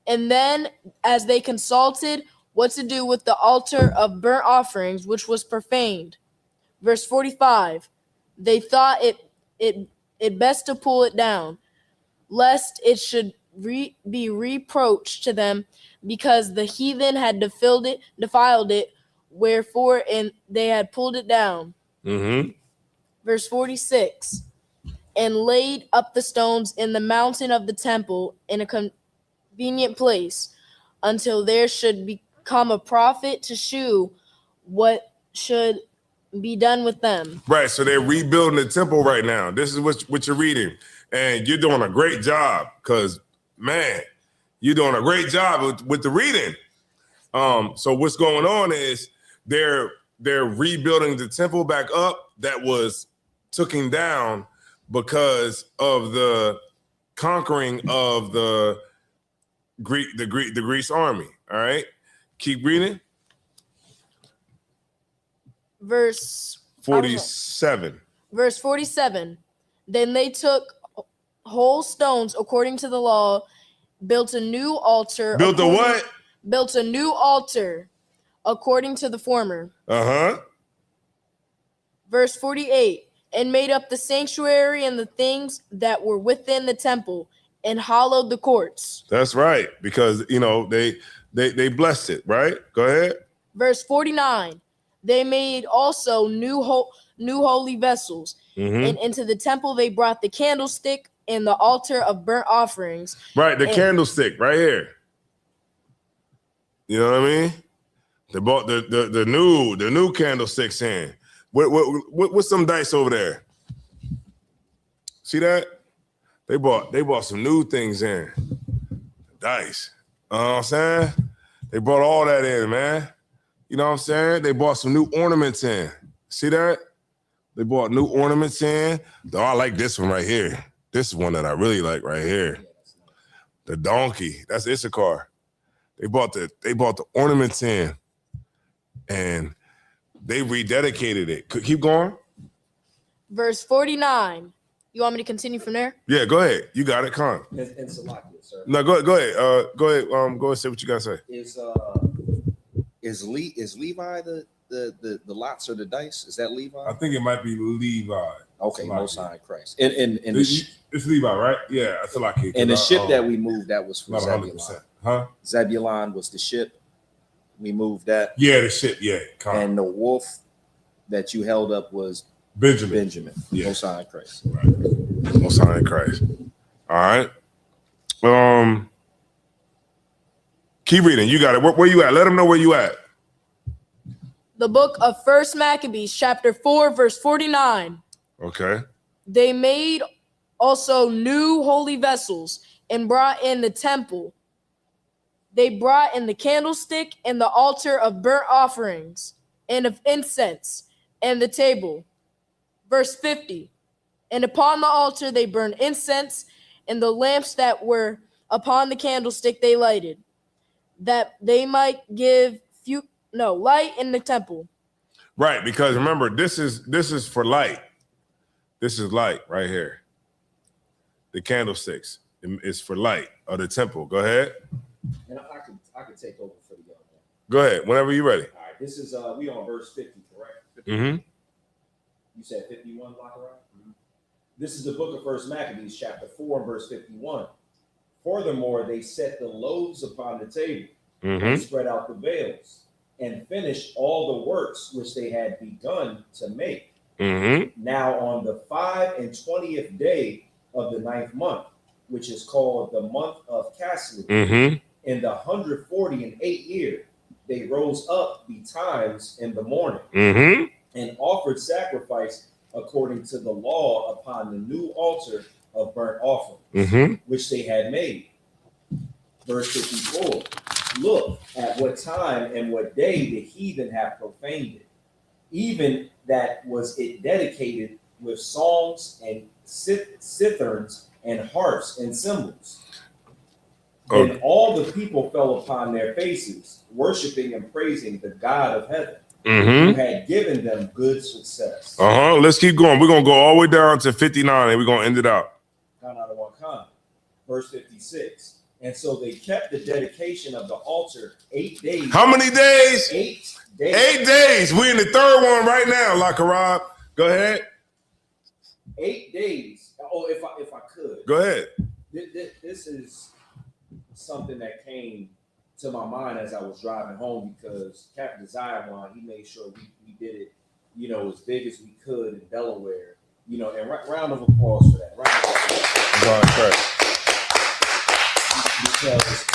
and then as they consulted what to do with the altar of burnt offerings, which was profaned. Verse 45, they thought it best to pull it down, lest it should be reproached to them, because the heathen had defiled it, wherefore and they had pulled it down. Verse 46, and laid up the stones in the mountain of the temple in a convenient place, until there should become a prophet to shew what should be done with them. Right. So they're rebuilding the temple right now. This is what you're reading. And you're doing a great job, because, man, you're doing a great job with the reading. So what's going on is they're rebuilding the temple back up that was taken down because of the conquering of the Greece army. All right. Keep reading. Verse 47. Verse 47. Then they took whole stones according to the law, built a new altar. Built a what? Built a new altar according to the former. Verse 48. And made up the sanctuary and the things that were within the temple, and hollowed the courts. That's right, because they blessed it, right? Go ahead. Verse 49. They made also new holy vessels, and into the temple they brought the candlestick and the altar of burnt offerings. Right, the candlestick right here. You know what I mean? They bought the new candlesticks in. What's some dice over there? See that? They bought some new things in. Dice. You know what I'm saying? They brought all that in, man. You know what I'm saying? They bought some new ornaments in. See that? They bought new ornaments in. Oh, I like this one right here. This is one that I really like right here. The donkey. That's Issachar. They bought the ornaments in, and they rededicated it. Keep going. Verse 49. You want me to continue from there? Yeah, go ahead. You got it. Come on. In Salakia, sir. No, go ahead. Go ahead. Go and say what you gotta say. Is Levi the lots or the dice? Is that Levi? I think it might be Levi. Okay, Salakia. Most High in Christ. It's Levi, right? Yeah, I feel like it. And the ship that we moved, that was from not Zebulon. 100%. Huh? Zebulon was the ship. We moved that. Yeah, the ship. Yeah. And the wolf that you held up was Benjamin. Yeah. Most High in Christ. Right. Most High in Christ. All right. Keep reading. You got it. Where you at? Let them know where you at. The book of First Maccabees, chapter 4, verse 49. Okay. They made also new holy vessels and brought in the temple. They brought in the candlestick and the altar of burnt offerings and of incense and the table. Verse 50. And upon the altar they burned incense, and the lamps that were upon the candlestick they lighted, that they might give light in the temple. Right, because remember, this is for light. This is light right here. The candlesticks is for light of the temple. Go ahead. And I could take over for the young man. Go ahead, whenever you're ready. All right, this is we on verse 50, correct? Mm-hmm. You said 51, Lachariah? This is the book of First Maccabees, chapter 4, verse 51. Furthermore, they set the loaves upon the table and spread out the veils, and finished all the works which they had begun to make. Now on the 25th day of the 9th month, which is called the month of Caslu, in the 148th year, they rose up betimes in the morning and offered sacrifice according to the law upon the new altar of burnt offerings, which they had made. Verse 54. look at what time and what day the heathen have profaned it, even that was it dedicated with songs and citherns and harps and cymbals. Then all the people fell upon their faces, worshiping and praising the God of heaven, who had given them good success. Let's keep going. We're gonna go all the way down to 59, and we're gonna end it out. Verse 56. And so they kept the dedication of the altar 8 days. How many days? 8 days. 8 days. We're in the third one right now, Lakarab. Go ahead. 8 days. Oh, if I could. Go ahead. This is something that came to my mind as I was driving home, because Captain Zion, he made sure we did it, you know, as big as we could in Delaware, you know, and round of applause for that. Round of applause. Because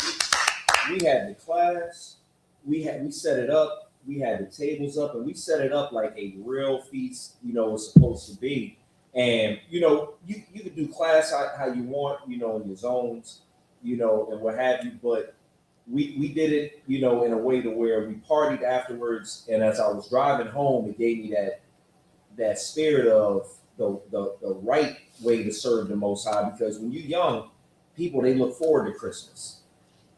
we had the class, we set it up, we had the tables up, and we set it up like a real feast, you know, was supposed to be. And, you know, you could do class how you want, you know, in your zones, you know, and what have you, but we did it, you know, in a way to where we partied afterwards. And as I was driving home, it gave me that spirit of the right way to serve the Most High, because when you're young, people, they look forward to Christmas,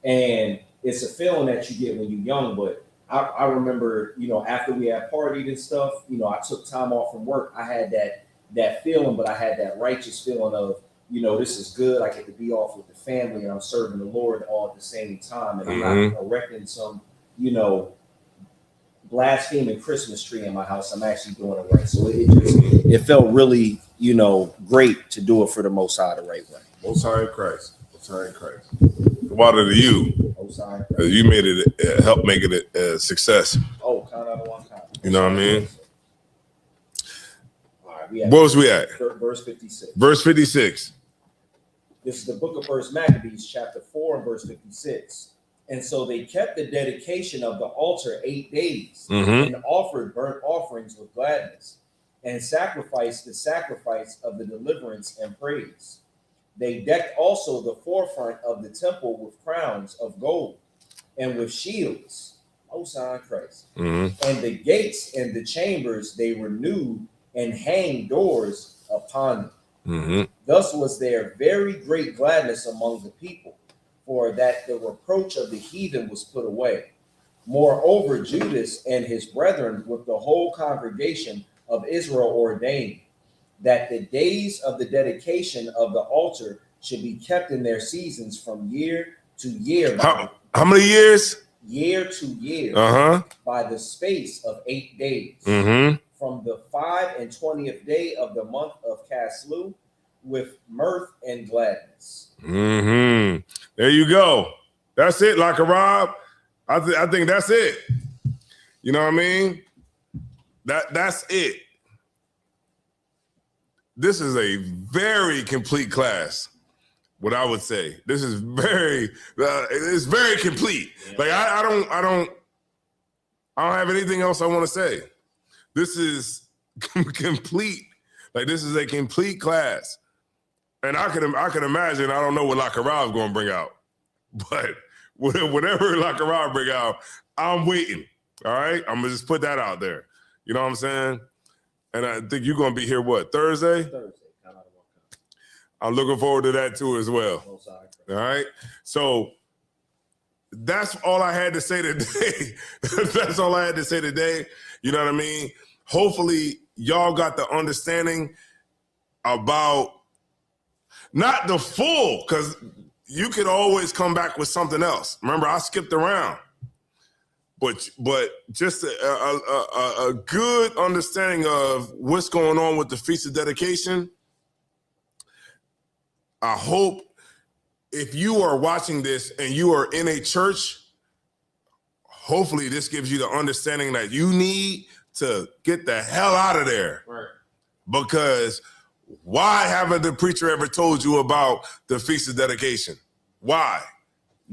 and it's a feeling that you get when you're young. But I remember, you know, after we had partied and stuff, you know, I took time off from work. I had that feeling, but I had that righteous feeling of, you know, this is good. I get to be off with the family, and I'm serving the Lord all at the same time, and I'm not erecting some, you know, blaspheming Christmas tree in my house. I'm actually doing it right. So it felt really, you know, great to do it for the Most High the right way. Most High in Christ. Most High in Christ. Water to you. Most High in Christ. You made it, help make it a success. Oh, count out of one time. You know what I mean? All right, what was we at? Verse 56. Verse 56. This is the book of First Maccabees, chapter 4, and verse 56. And so they kept the dedication of the altar 8 days, and offered burnt offerings with gladness, and sacrificed the sacrifice of the deliverance and praise. They decked also the forefront of the temple with crowns of gold and with shields, Most High in Christ. And the gates and the chambers they renewed, and hanged doors upon them. Thus was there very great gladness among the people, for that the reproach of the heathen was put away. Moreover, Judas and his brethren with the whole congregation of Israel ordained that the days of the dedication of the altar should be kept in their seasons from year to year. How many years? Year to year. By the space of 8 days. From the 25th day of the month of Caslu, with mirth and gladness. There you go. That's it, Lakarab. I think that's it. You know what I mean? That's it. This is a very complete class. What I would say, this is it's very complete. Like I don't have anything else I want to say. This is complete. Like this is a complete class. And I can imagine, I don't know what Lakarab is going to bring out, but whatever Lakarab bring out, I'm waiting. All right, I'm gonna just put that out there. You know what I'm saying? And I think you're going to be here, what, Thursday? Thursday. I'm looking forward to that too as well. All right. So that's all I had to say today. That's all I had to say today. You know what I mean? Hopefully y'all got the understanding about not the full, because you could always come back with something else. Remember, I skipped around. But just a good understanding of what's going on with the Feast of Dedication. I hope if you are watching this and you are in a church, hopefully this gives you the understanding that you need to get the hell out of there. Right. Because why haven't the preacher ever told you about the Feast of Dedication? Why?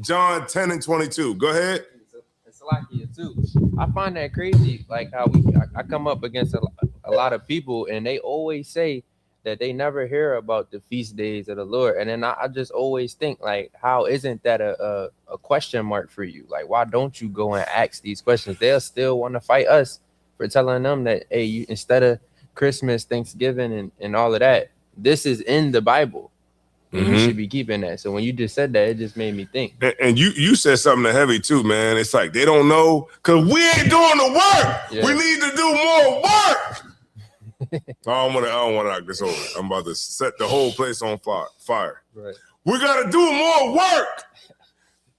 John 10 and 22. Go ahead. Salakia too. I find that crazy, like how I come up against a lot of people, and they always say that they never hear about the feast days of the Lord. And then I just always think, like, how isn't that a question mark for you? Like, why don't you go and ask these questions? They'll still want to fight us for telling them that, hey, you, instead of Christmas, Thanksgiving, and all of that, this is in the Bible. And you should be keeping that. So when you just said that, it just made me think. And you said something heavy too, man. It's like they don't know because we ain't doing the work. Yeah. We need to do more work. I don't want to knock this over. I'm about to set the whole place on fire. Right. We got to do more work.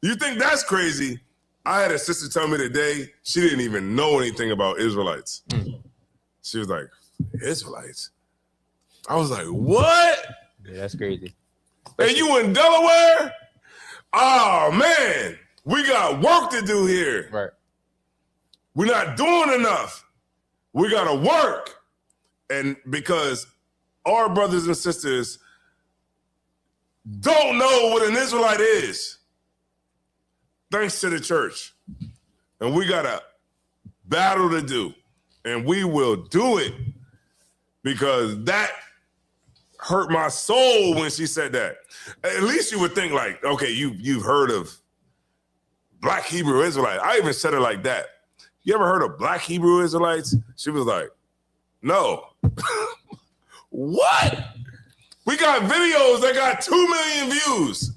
You think that's crazy? I had a sister tell me today she didn't even know anything about Israelites. She was like, Israelites? I was like, what? Yeah, that's crazy. And you in Delaware? Oh, man. We got work to do here. Right. We're not doing enough. We got to work. And because our brothers and sisters don't know what an Israelite is, thanks to the church. And we got a battle to do. And we will do it because that hurt my soul when she said that. At least you would think like, okay, you've heard of Black Hebrew Israelites. I even said it like that. You ever heard of Black Hebrew Israelites? She was like, no. What? We got videos that got 2 million views.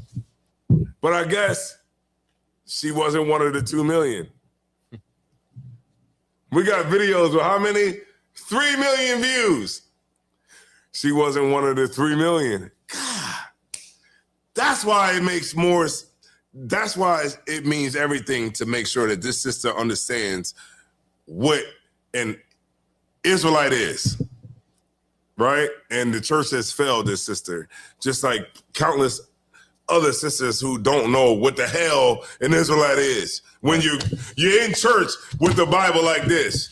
But I guess she wasn't one of the 2 million. We got videos with how many? 3 million views. She wasn't one of the 3 million. God, that's why it makes more. That's why it means everything to make sure that this sister understands what an Israelite is, right? And the church has failed this sister, just like countless other sisters who don't know what the hell an Israelite is. When you're in church with the Bible like this.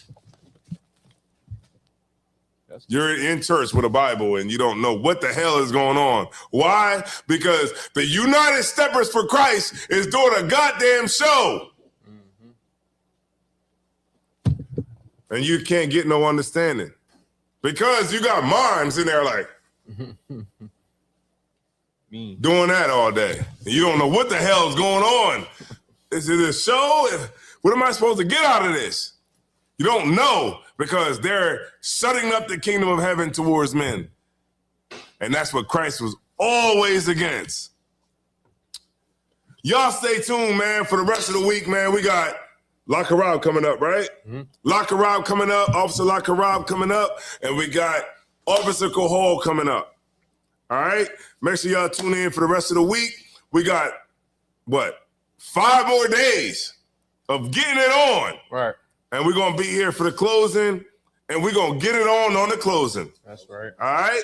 You're in church with a Bible and you don't know what the hell is going on. Why? Because the United Steppers for Christ is doing a goddamn show. And you can't get no understanding. Because you got moms in there like doing that all day. And you don't know what the hell is going on. Is it a show? What am I supposed to get out of this? You don't know because they're shutting up the kingdom of heaven towards men. And that's what Christ was always against. Y'all stay tuned, man, for the rest of the week, man. We got Lakarab coming up, right? Lakarab coming up, Officer Lakarab coming up, and we got Officer Kohol coming up. All right? Make sure y'all tune in for the rest of the week. We got, 5 more days of getting it on. Right. And we're going to be here for the closing, and we're going to get it on the closing. That's right. All right?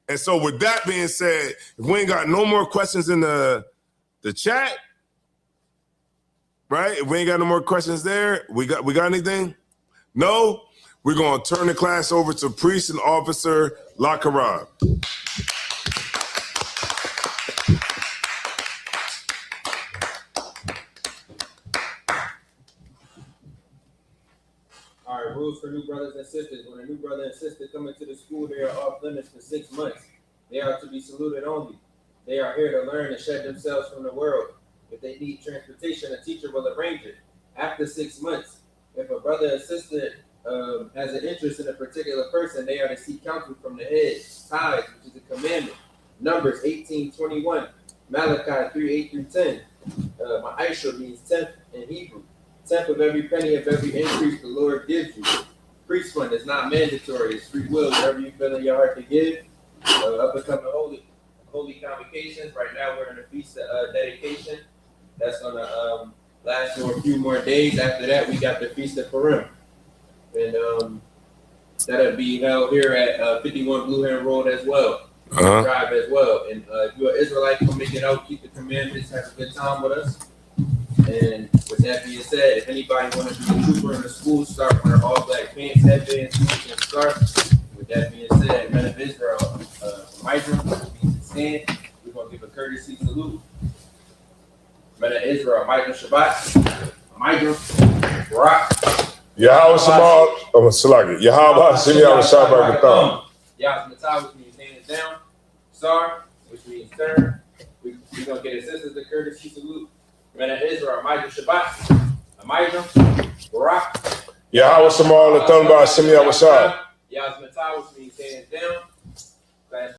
And so with that being said, if we ain't got no more questions in the chat, right? If we ain't got no more questions there, we got anything? No? We're going to turn the class over to Priest and Officer Lakarab. All right, rules for new brothers and sisters. When a new brother and sister come into the school, they are off limits for 6 months. They are to be saluted only. They are here to learn and shed themselves from the world. If they need transportation, a teacher will arrange it. After 6 months, if a brother or sister has an interest in a particular person, they are to seek counsel from the head. Tithes, which is a commandment. Numbers 18:21. Malachi 3:8-10. Ma'aisha means 10th in Hebrew. 10th of every penny of every increase the Lord gives you. Priest fund is not mandatory. It's free will. Whatever you feel in your heart to give. Up and coming holy convocations. Right now we're in a feast dedication. That's gonna last for a few more days. After that, we got the Feast of Purim, and that'll be held here at 51 Blue Hen Road as well. Drive as well. And if you're an Israelite, come make it out, keep the commandments, have a good time with us. And with that being said, if anybody want to be a trooper in the school, start wearing all black pants, headbands, boots, and scarf. With that being said, men of Israel, Mydra, stand. We're gonna give a courtesy salute. Men of Israel, Mydra Shabbat, Mydra, Barak. Yahweh Shema, Salaki. Yahweh Hashem, Yahweh Shabbat Katham. Yahweh Matah, which means name is hands down. Sar, which means turn. We're going to get a sisters the courtesy salute. Men of Israel, Amijah Shabbat, Amijah, Barak. Yahweh Samal, the Thunbar, Simi Awashad. Yasmatah, which means hands down.